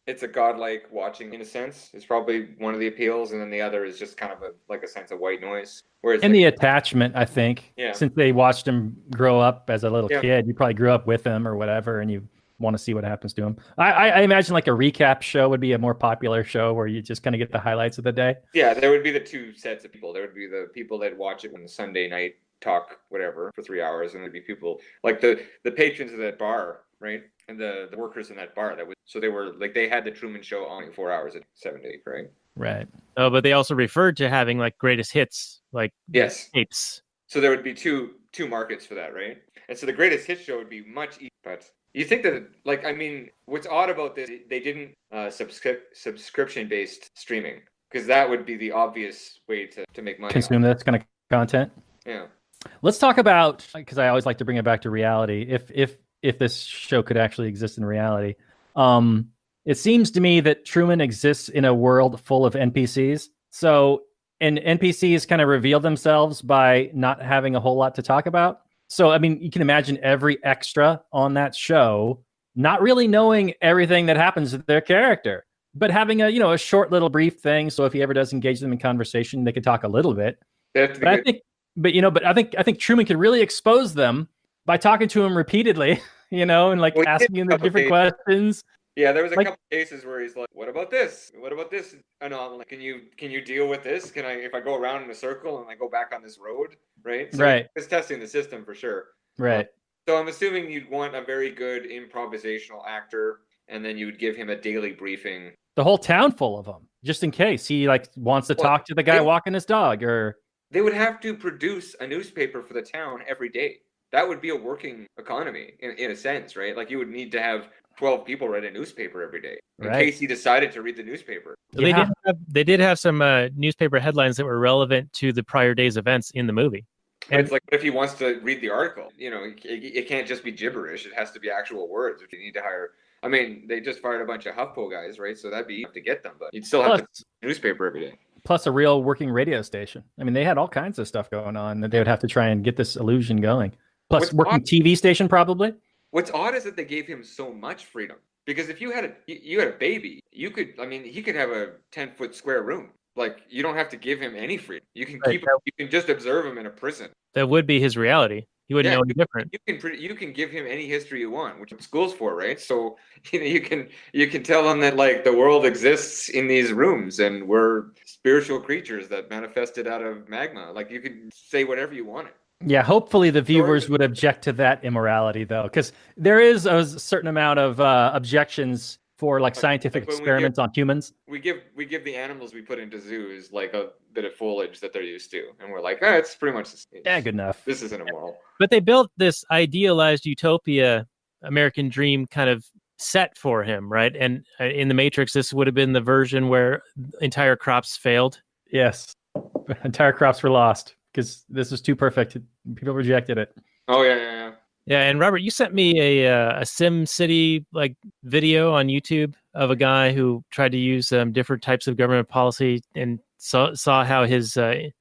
it's a godlike watching in a sense. It's probably one of the appeals, and then the other is just kind of a sense of white noise. Whereas the attachment, I think, yeah. Since they watched him grow up as a little kid, you probably grew up with him or whatever, and you want to see what happens to him. I imagine like a recap show would be a more popular show where you just kind of get the highlights of the day. Yeah, there would be the two sets of people. There would be the people that watch it when the Sunday night talk whatever for 3 hours, and there'd be people like the patrons of that bar, right, and the workers in that bar. So they were like, they had the Truman Show on 4 hours at 7 to 8, right? Right. Oh, but they also referred to having like greatest hits, like yes, tapes. So there would be two markets for that, right? And so the greatest hit show would be much easier. But you think that, like, I mean, what's odd about this? They didn't subscription-based streaming, because that would be the obvious way to make money. Consume that kind of content. Yeah. Let's talk about, because I always like to bring it back to reality. If this show could actually exist in reality, it seems to me that Truman exists in a world full of NPCs. So, and NPCs kind of reveal themselves by not having a whole lot to talk about. So, I mean, you can imagine every extra on that show not really knowing everything that happens to their character, but having a short little brief thing. So if he ever does engage them in conversation, they could talk a little bit. But I think Truman could really expose them by talking to him repeatedly, and like asking them different questions. Yeah, there was a couple cases where he's like, "What about this? What about this anomaly? Can you deal with this? Can I, if I go around in a circle and I go back on this road, right?" So right. It's testing the system for sure. Right. So I'm assuming you'd want a very good improvisational actor, and then you would give him a daily briefing. The whole town full of them, just in case he wants to talk to the guy walking his dog, or they would have to produce a newspaper for the town every day. That would be a working economy in a sense, right? Like you would need to have 12 people read a newspaper every day in case he decided to read the newspaper. Yeah. They did have some newspaper headlines that were relevant to the prior day's events in the movie. But it's like, what if he wants to read the article? It can't just be gibberish. It has to be actual words, which you need to hire. I mean, they just fired a bunch of HuffPo guys, right? So that'd be easy to get them, but you'd still have to newspaper every day. Plus a real working radio station. I mean, they had all kinds of stuff going on that they would have to try and get this illusion going. Plus working TV station, probably. What's odd is that they gave him so much freedom, because if you had a baby, he could have a 10-foot square room. Like, you don't have to give him any freedom. You can keep him, you can just observe him in a prison. That would be his reality. He wouldn't know any different. You can give him any history you want, which school's for, right? So you can tell him that, like, the world exists in these rooms and we're spiritual creatures that manifested out of magma. Like, you can say whatever you wanted. Yeah, hopefully the viewers would object to that immorality, though, because there is a certain amount of objections for like scientific experiments on humans. We give the animals we put into zoos like a bit of foliage that they're used to, and we're like, it's pretty much the same. Yeah, good enough. This isn't immoral. But they built this idealized utopia, American dream kind of set for him, right? And in the Matrix, this would have been the version where entire crops failed. Yes, entire crops were lost because this was too perfect. People rejected it. Oh yeah. Yeah, and Robert, you sent me a Sim City like video on YouTube of a guy who tried to use different types of government policy and saw how his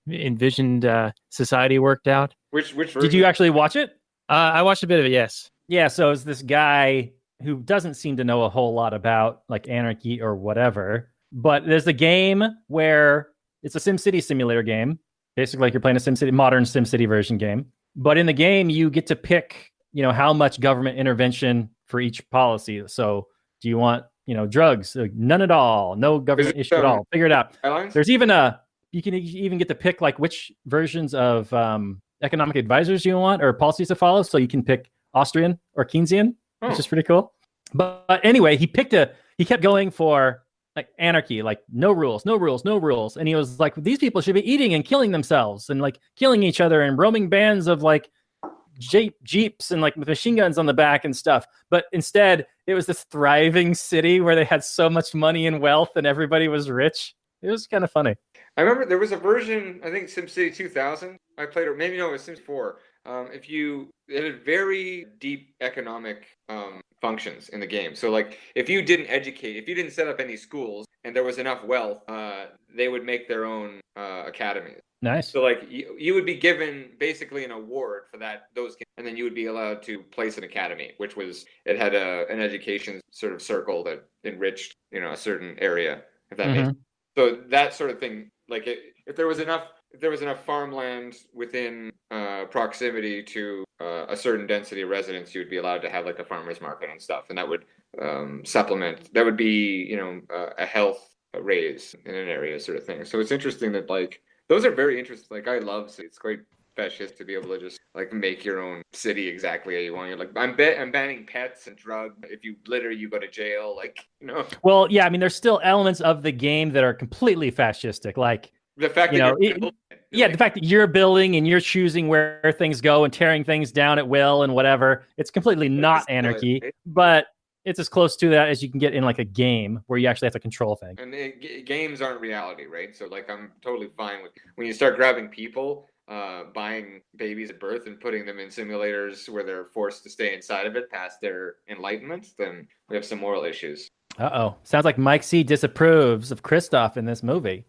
envisioned society worked out. Which version? Did you actually watch it? I watched a bit of it. Yes. Yeah. So it's this guy who doesn't seem to know a whole lot about like anarchy or whatever, but there's a game where it's a SimCity simulator game. Basically, like you're playing a SimCity, modern SimCity version game. But in the game, you get to pick, how much government intervention for each policy. So do you want, drugs? None at all. No government issue at all. Figure it out. Airlines? There's even you can even get to pick like which versions of economic advisors you want or policies to follow. So you can pick Austrian or Keynesian, which is pretty cool. But anyway, he kept going for like anarchy, like no rules. And he was like, these people should be eating and killing themselves and like killing each other and roaming bands of like jeeps and like with machine guns on the back and stuff. But instead, it was this thriving city where they had so much money and wealth and everybody was rich. It was kind of funny. I remember there was a version, I think SimCity 2000 I played, or maybe no, it was Sims 4. It had very deep economic functions in the game. So like if you didn't set up any schools and there was enough wealth, they would make their own academies. Nice. So like you would be given basically an award for those games, and then you would be allowed to place an academy, which it had an education sort of circle that enriched a certain area, if that makes sense. So that sort of thing, like if there was enough there was enough farmland within proximity to a certain density of residents, you would be allowed to have like a farmer's market and stuff, and that would supplement. That would be, you know, a health raise in an area, sort of thing. So it's interesting that like those are very interesting. Like I love cities. It's quite fascist to be able to just like make your own city exactly how you want. You're like, I'm banning pets and drugs. If you litter, you go to jail. Like, you know. Well, yeah, I mean, there's still elements of the game that are completely fascistic, like the fact that the fact that you're building and you're choosing where things go and tearing things down at will and whatever. It's completely not anarchy, but it's as close to that as you can get in like a game where you actually have to control things. And games aren't reality, right? So like I'm totally fine with when you start grabbing people, buying babies at birth and putting them in simulators where they're forced to stay inside of it past their enlightenment, then we have some moral issues. Uh-oh. Sounds like Mike C disapproves of Christoph in this movie.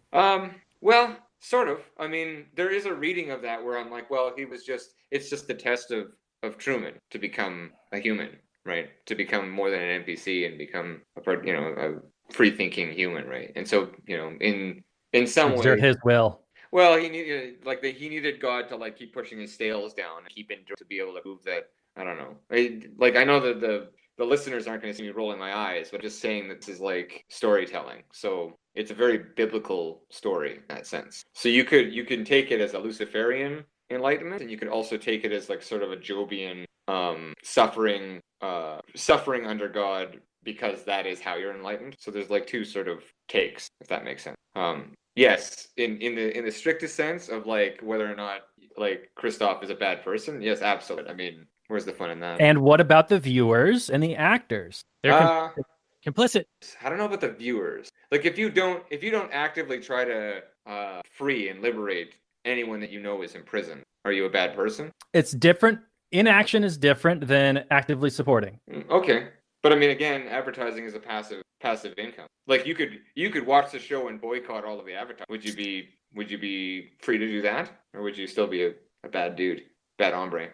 Well, sort of. I mean, there is a reading of that where I'm like, well, it's just the test of Truman to become a human, right? To become more than an NPC and become a free-thinking human, right? And so, you know, in some way, exert his will. Well, he needed God to like keep pushing his scales down and keep him to be able to prove that. I don't know. I know that the listeners aren't going to see me rolling my eyes, but just saying that this is like storytelling. So it's a very biblical story in that sense. So you can take it as a Luciferian enlightenment, and you can also take it as like sort of a Jobian suffering under God, because that is how you're enlightened. So there's like two sort of takes, if that makes sense. Yes, in the strictest sense of like whether or not like Christoph is a bad person. Yes, absolutely. I mean, where's the fun in that? And what about the viewers and the actors? They're complicit. I don't know about the viewers. Like if you don't actively try to free and liberate anyone that you know is in prison, are you a bad person? It's different. Inaction is different than actively supporting. Okay. But I mean, again, advertising is a passive income. Like you could watch the show and boycott all of the advertising. Would you be free to do that, or would you still be a bad dude, bad hombre?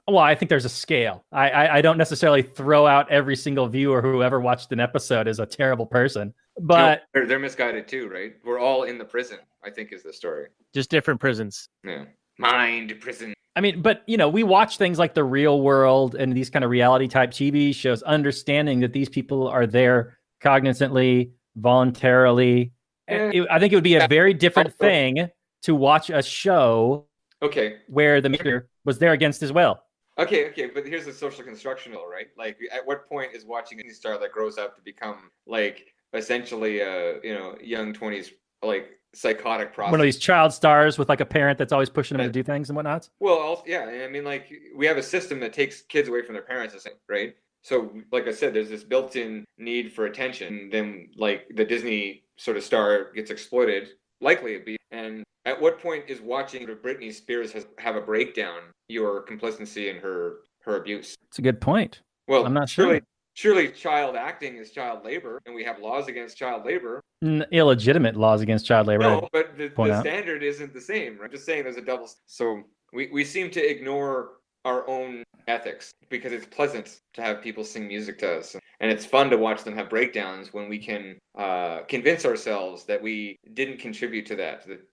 Well, I think there's a scale. I don't necessarily throw out every single viewer who ever watched an episode as a terrible person, but no, they're misguided too, right? We're all in the prison, I think, is the story. Just different prisons. Yeah, mind prison. I mean, but you know, we watch things like The Real World and these kind of reality type TV shows, understanding that these people are there cognizantly, voluntarily. I think it would be a very different thing to watch a show where the maker was there against his will. Okay, but here's the social construction, right? Like, at what point is watching a star that grows up to become like essentially a young 20s like psychotic process? One of these child stars with like a parent that's always pushing them to do things and whatnot. Well, yeah, I mean, like we have a system that takes kids away from their parents, right? So, like I said, there's this built-in need for attention. Then, like the Disney sort of star gets exploited, likely it be. And at what point is watching Britney Spears have a breakdown your complicity in her abuse? It's a good point. Well, I'm not sure. Surely child acting is child labor, and we have laws against child labor. Illegitimate laws against child labor. No, but the standard isn't the same. Right? I'm just saying there's a double. So we seem to ignore our own ethics because it's pleasant to have people sing music to us, and it's fun to watch them have breakdowns when we can convince ourselves that we didn't contribute to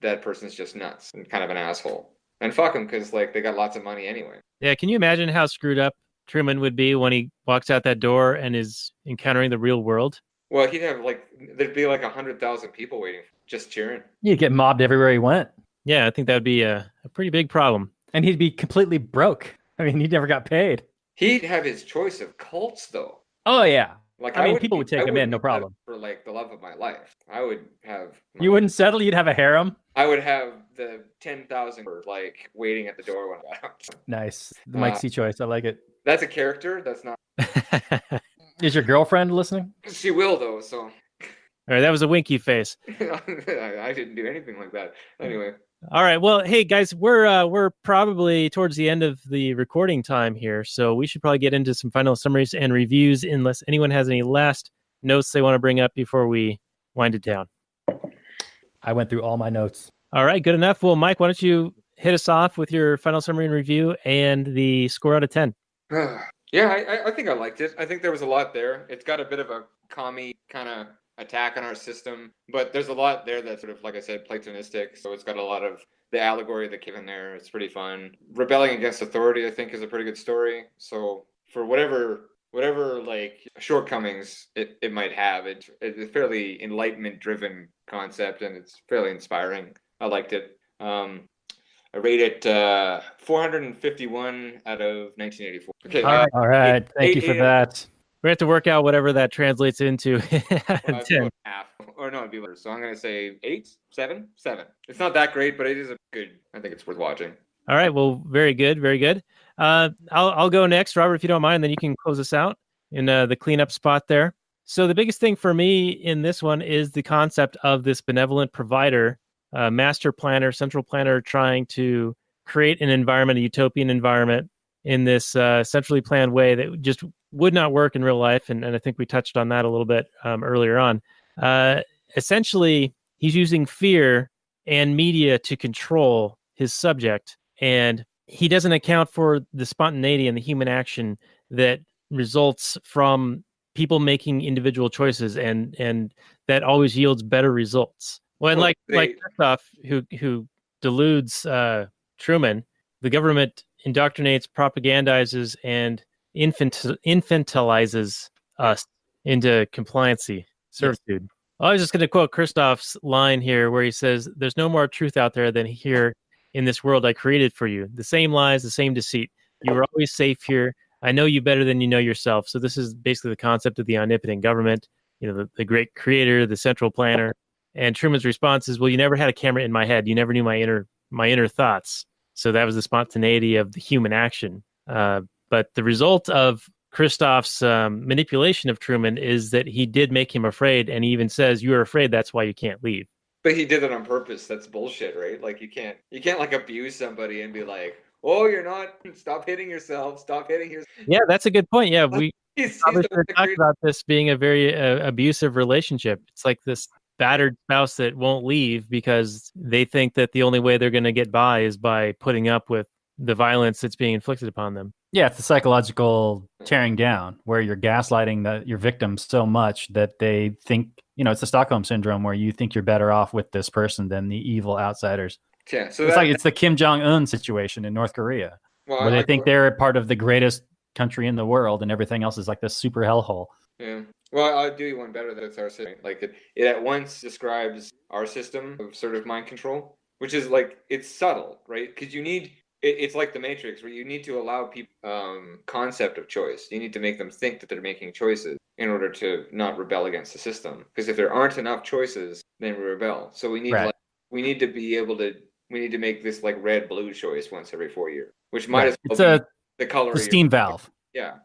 that person's just nuts and kind of an asshole. And fuck them, because like they got lots of money anyway. Yeah, can you imagine how screwed up Truman would be when he walks out that door and is encountering the real world? Well, there'd be like 100,000 people waiting, just cheering. You'd get mobbed everywhere he went. Yeah, I think that would be a pretty big problem. And he'd be completely broke. I mean, he never got paid. He'd have his choice of cults, though. Oh, yeah. Like people would take him in, no problem. For like the love of my life, I would have. You wouldn't settle? You'd have a harem? I would have the 10,000 like waiting at the door when I got out. Nice. The Mike C choice. I like it. That's a character. That's not. Is your girlfriend listening? She will, though. So. All right, that was a winky face. I didn't do anything like that. Anyway. All right. Well, hey guys, we're probably towards the end of the recording time here, so we should probably get into some final summaries and reviews, unless anyone has any last notes they want to bring up before we wind it down. I went through all my notes. All right, good enough. Well, Mike, why don't you hit us off with your final summary and review and the score out of 10? Yeah, I think I liked it. I think there was a lot there. It's got a bit of a commie kind of attack on our system, but there's a lot there that's sort of, like I said, Platonistic. So it's got a lot of the allegory that given there, it's pretty fun. Rebelling against authority, I think, is a pretty good story. So for whatever like shortcomings it might have, it's a fairly enlightenment driven concept, and it's fairly inspiring. I liked it. I rate it 451 out of 1984. Okay. All right. Thank you for that. We have to work out whatever that translates into. 10. Half, or no, it'd be less. So I'm going to say 8, 7, 7. It's not that great, but it is a good. I think it's worth watching. All right. Well, very good. Very good. I'll go next, Robert, if you don't mind. Then you can close us out in the cleanup spot there. So the biggest thing for me in this one is the concept of this benevolent provider, master planner, central planner, trying to create an environment, a utopian environment, in this centrally planned way that just would not work in real life. And I think we touched on that a little bit earlier on. Essentially, he's using fear and media to control his subject. And he doesn't account for the spontaneity and the human action that results from people making individual choices, and that always yields better results. Well, and like Christoph, who deludes Truman, the government indoctrinates, propagandizes, and infantilizes us into compliancy, servitude. Yes. I was just going to quote Christoph's line here where he says, "There's no more truth out there than here in this world I created for you. The same lies, the same deceit. You are always safe here. I know you better than you know yourself." So this is basically the concept of the omnipotent government, the great creator, the central planner. And Truman's response is, "Well, you never had a camera in my head. You never knew my inner thoughts." So that was the spontaneity of the human action. But the result of Christoph's manipulation of Truman is that he did make him afraid, and he even says, "You are afraid, that's why you can't leave." But he did it on purpose. That's bullshit, right? Like you can't like abuse somebody and be like, "Oh, you're not. Stop hitting yourself. Stop hitting yourself." Yeah, that's a good point. Yeah, we probably should have talked about this being a very abusive relationship. It's like this battered spouse that won't leave because they think that the only way they're going to get by is by putting up with the violence that's being inflicted upon them. Yeah, it's the psychological tearing down where you're gaslighting your victims so much that they think, it's the Stockholm syndrome where you think you're better off with this person than the evil outsiders. Yeah, so it's the Kim Jong-un situation in North Korea, where they think they're part of the greatest country in the world and everything else is like this super hellhole. Yeah. Well, I'll do you one better. That's our system. Like it at once describes our system of sort of mind control, which is like, it's subtle, right? Because it's like the Matrix, where you need to allow people concept of choice. You need to make them think that they're making choices in order to not rebel against the system. Because if there aren't enough choices, then we rebel. So we need we need to make this like red-blue choice once every 4 years, which might as well be the color. The steam valve. Yeah,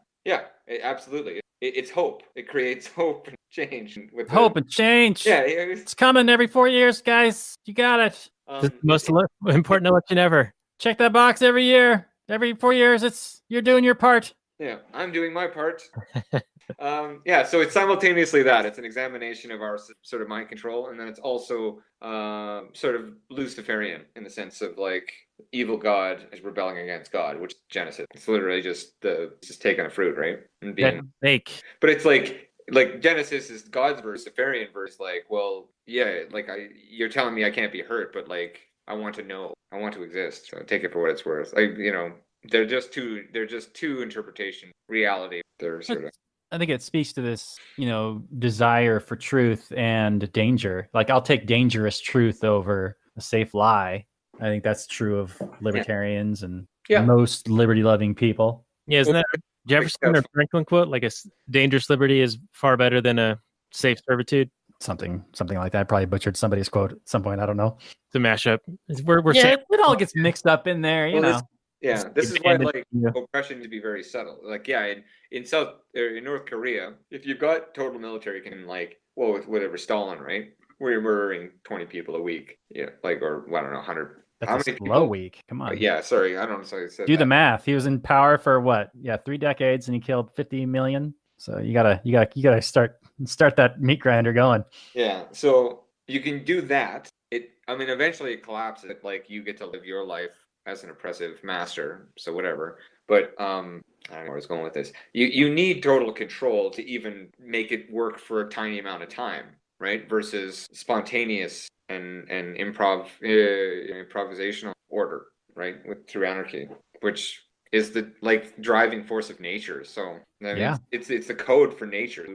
absolutely. It's hope. It creates hope and change. Hope and change. Yeah, it's coming every 4 years, guys. You got it. The most important election ever. Check that box every year. Every 4 years, you're doing your part. Yeah, I'm doing my part. So it's simultaneously that. It's an examination of our sort of mind control, and then it's also sort of Luciferian in the sense of like evil God is rebelling against God, which is Genesis. It's literally just taking a fruit, right? And being fake. But it's like Genesis is God's verse, Luciferian verse. Like, well, yeah, like you're telling me I can't be hurt, but like I want to know, I want to exist. So take it for what it's worth. Like, they're just two interpretation reality. They're sort of. I think it speaks to this, desire for truth and danger. Like, I'll take dangerous truth over a safe lie. I think that's true of libertarians and most liberty-loving people. Yeah, isn't that Jefferson or Franklin quote? Like, a dangerous liberty is far better than a safe servitude. Something like that. I probably butchered somebody's quote at some point. I don't know. It's a mashup. It all gets mixed up in there, This is why oppression to be very subtle. Like, in North Korea, if you've got total military, with whatever Stalin, right, where you're murdering 20 people a week, or I don't know, 100. That's a slow week. Come on. Sorry, I don't know. So I said do the math. He was in power for what? 3 decades, and he killed 50 million. So you gotta start that meat grinder going. Yeah. So you can do that. Eventually it collapses. Like, you get to live your life as an oppressive master, so whatever. But I don't know where I was going with this. You need total control to even make it work for a tiny amount of time, right? Versus spontaneous and improvisational order, right? Through anarchy, which is the driving force of nature. So I mean, it's the code for nature.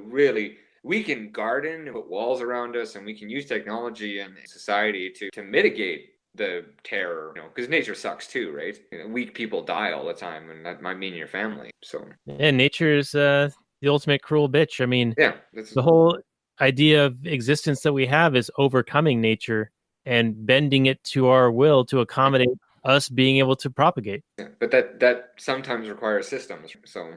We can garden, put walls around us, and we can use technology and society to mitigate the terror, because nature sucks too, right? Weak people die all the time, and that might mean your family. So and nature's the ultimate cruel bitch. I mean, the whole idea of existence that we have is overcoming nature and bending it to our will to accommodate us being able to propagate. Yeah, but that sometimes requires systems. So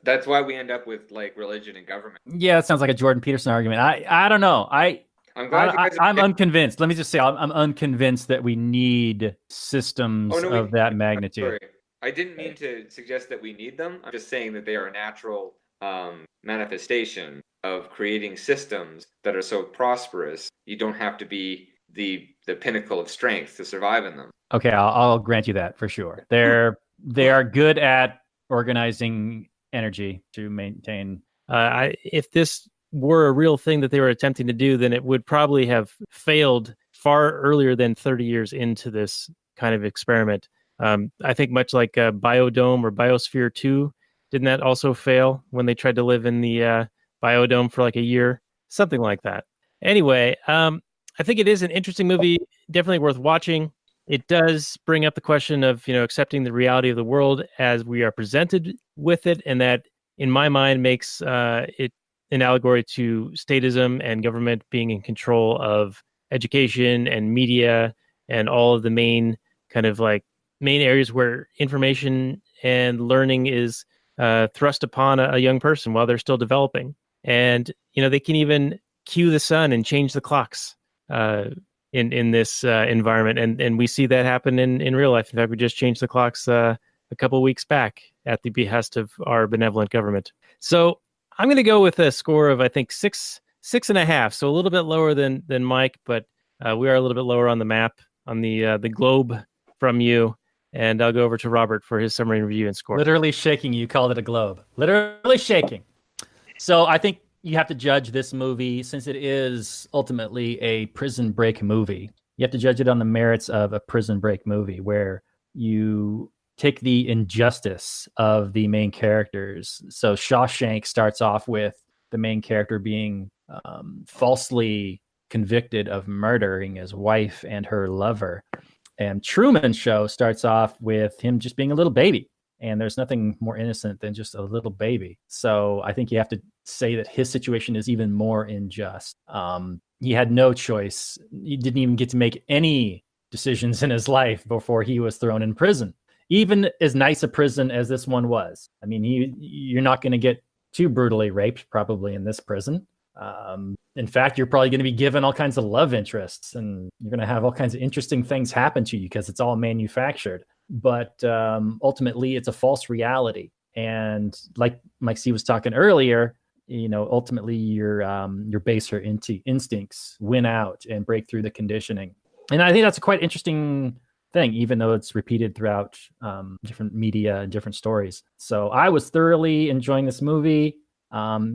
that's why we end up with religion and government. Yeah, that sounds like a Jordan Peterson argument. I don't know. I'm glad I'm unconvinced. Let me just say, I'm unconvinced that we need systems of that magnitude. Sorry. I didn't mean to suggest that we need them. I'm just saying that they are a natural manifestation of creating systems that are so prosperous. You don't have to be the pinnacle of strength to survive in them. Okay, I'll grant you that for sure. They are good at organizing energy to maintain. If this were a real thing that they were attempting to do, then it would probably have failed far earlier than 30 years into this kind of experiment. I think much like Biodome or Biosphere 2, didn't that also fail when they tried to live in the Biodome for like a year? Something like that. Anyway, I think it is an interesting movie, definitely worth watching. It does bring up the question of, accepting the reality of the world as we are presented with it, and that, in my mind, makes it an allegory to statism and government being in control of education and media and all of the main areas where information and learning is thrust upon a young person while they're still developing. And, they can even cue the sun and change the clocks in this environment. And we see that happen in real life. In fact, we just changed the clocks a couple of weeks back at the behest of our benevolent government. So I'm going to go with a score of, I think, 6.5. So a little bit lower than Mike, but we are a little bit lower on the map, on the globe from you. And I'll go over to Robert for his summary and review and score. Literally shaking. You called it a globe. Literally shaking. So I think you have to judge this movie, since it is ultimately a prison break movie. You have to judge it on the merits of a prison break movie, where you take the injustice of the main characters. So Shawshank starts off with the main character being falsely convicted of murdering his wife and her lover. And Truman Show starts off with him just being a little baby. And there's nothing more innocent than just a little baby. So I think you have to say that his situation is even more unjust. He had no choice. He didn't even get to make any decisions in his life before he was thrown in prison. Even as nice a prison as this one was. I mean, you're not going to get too brutally raped probably in this prison. In fact, you're probably going to be given all kinds of love interests, and you're going to have all kinds of interesting things happen to you because it's all manufactured. But ultimately, it's a false reality. And like Mike C was talking earlier, ultimately your baser instincts win out and break through the conditioning. And I think that's a quite interesting thing, even though it's repeated throughout different media and different stories. So I was thoroughly enjoying this movie.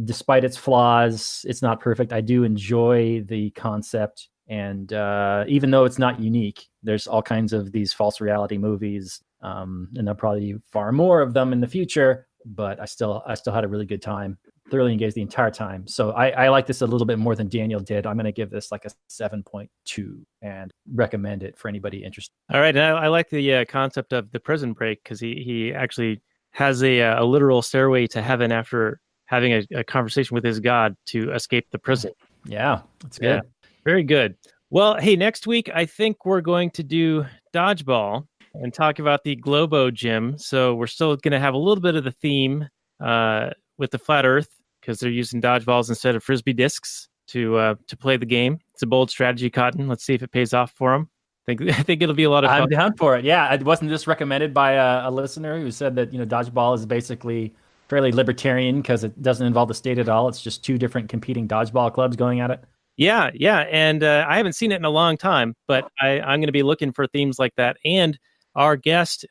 Despite its flaws, it's not perfect. I do enjoy the concept. And even though it's not unique, there's all kinds of these false reality movies, and there'll probably be far more of them in the future. But I still had a really good time, thoroughly engaged the entire time. So I like this a little bit more than Daniel did. I'm going to give this like a 7.2 and recommend it for anybody interested. All right, and I like the concept of the prison break, because he actually has a literal stairway to heaven after having a conversation with his God to escape the prison. Yeah, that's good. Yeah, very good. Well, hey, next week, I think we're going to do Dodgeball and talk about the Globo Gym. So we're still going to have a little bit of the theme with the Flat Earth, because they're using dodgeballs instead of Frisbee discs to play the game. It's a bold strategy, Cotton. Let's see if it pays off for them. I think it'll be a lot of fun. I'm down for it. Yeah, it wasn't this recommended by a listener who said that dodgeball is basically fairly libertarian because it doesn't involve the state at all. It's just two different competing dodgeball clubs going at it. Yeah. And I haven't seen it in a long time, but I'm going to be looking for themes like that. And our guest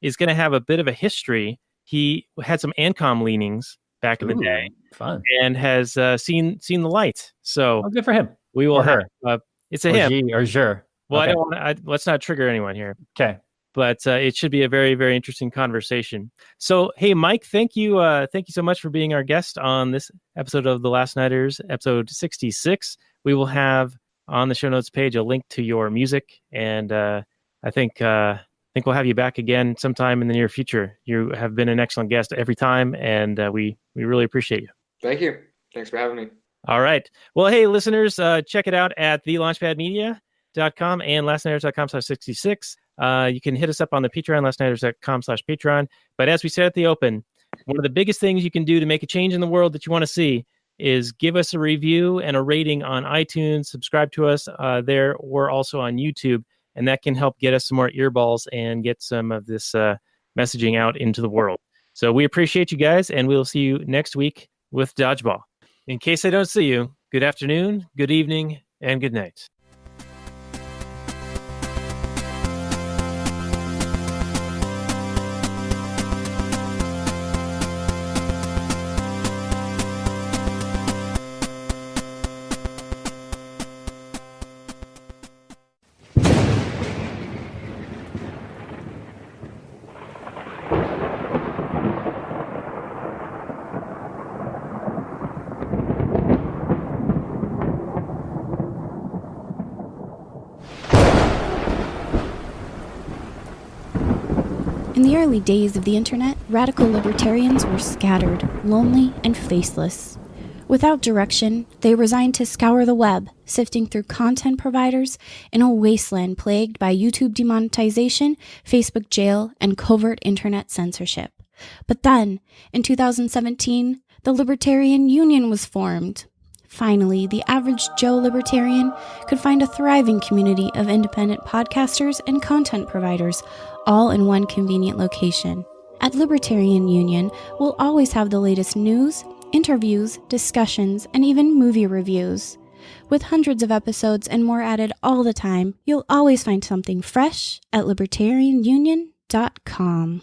is going to have a bit of a history. He had some ANCOM leanings back in the day. Fun. And has seen the light. So good for him. We will have It's a or him. G or Jure. Well, Okay. I don't want. Let's not trigger anyone here. Okay. But it should be a very, very interesting conversation. So, hey, Mike, thank you so much for being our guest on this episode of The Last Nighters, episode 66. We will have on the show notes page a link to your music, and I think we'll have you back again sometime in the near future. You have been an excellent guest every time, and we really appreciate you. Thank you. Thanks for having me. All right. Well, hey, listeners, check it out at thelaunchpadmedia.com and lastnighters.com/66. You can hit us up on the Patreon, lastnighters.com/Patreon. But as we said at the open, one of the biggest things you can do to make a change in the world that you want to see is give us a review and a rating on iTunes. Subscribe to us there. We're also on YouTube, and that can help get us some more earballs and get some of this messaging out into the world. So we appreciate you guys, and we'll see you next week with Dodgeball. In case I don't see you, good afternoon, good evening, and good night. In the early days of the internet, radical libertarians were scattered, lonely, and faceless. Without direction, they resigned to scour the web, sifting through content providers in a wasteland plagued by YouTube demonetization, Facebook jail, and covert internet censorship. But then, in 2017, the Libertarian Union was formed. Finally, the average Joe libertarian could find a thriving community of independent podcasters and content providers, all in one convenient location. At Libertarian Union, we'll always have the latest news, interviews, discussions, and even movie reviews. With hundreds of episodes and more added all the time, you'll always find something fresh at libertarianunion.com.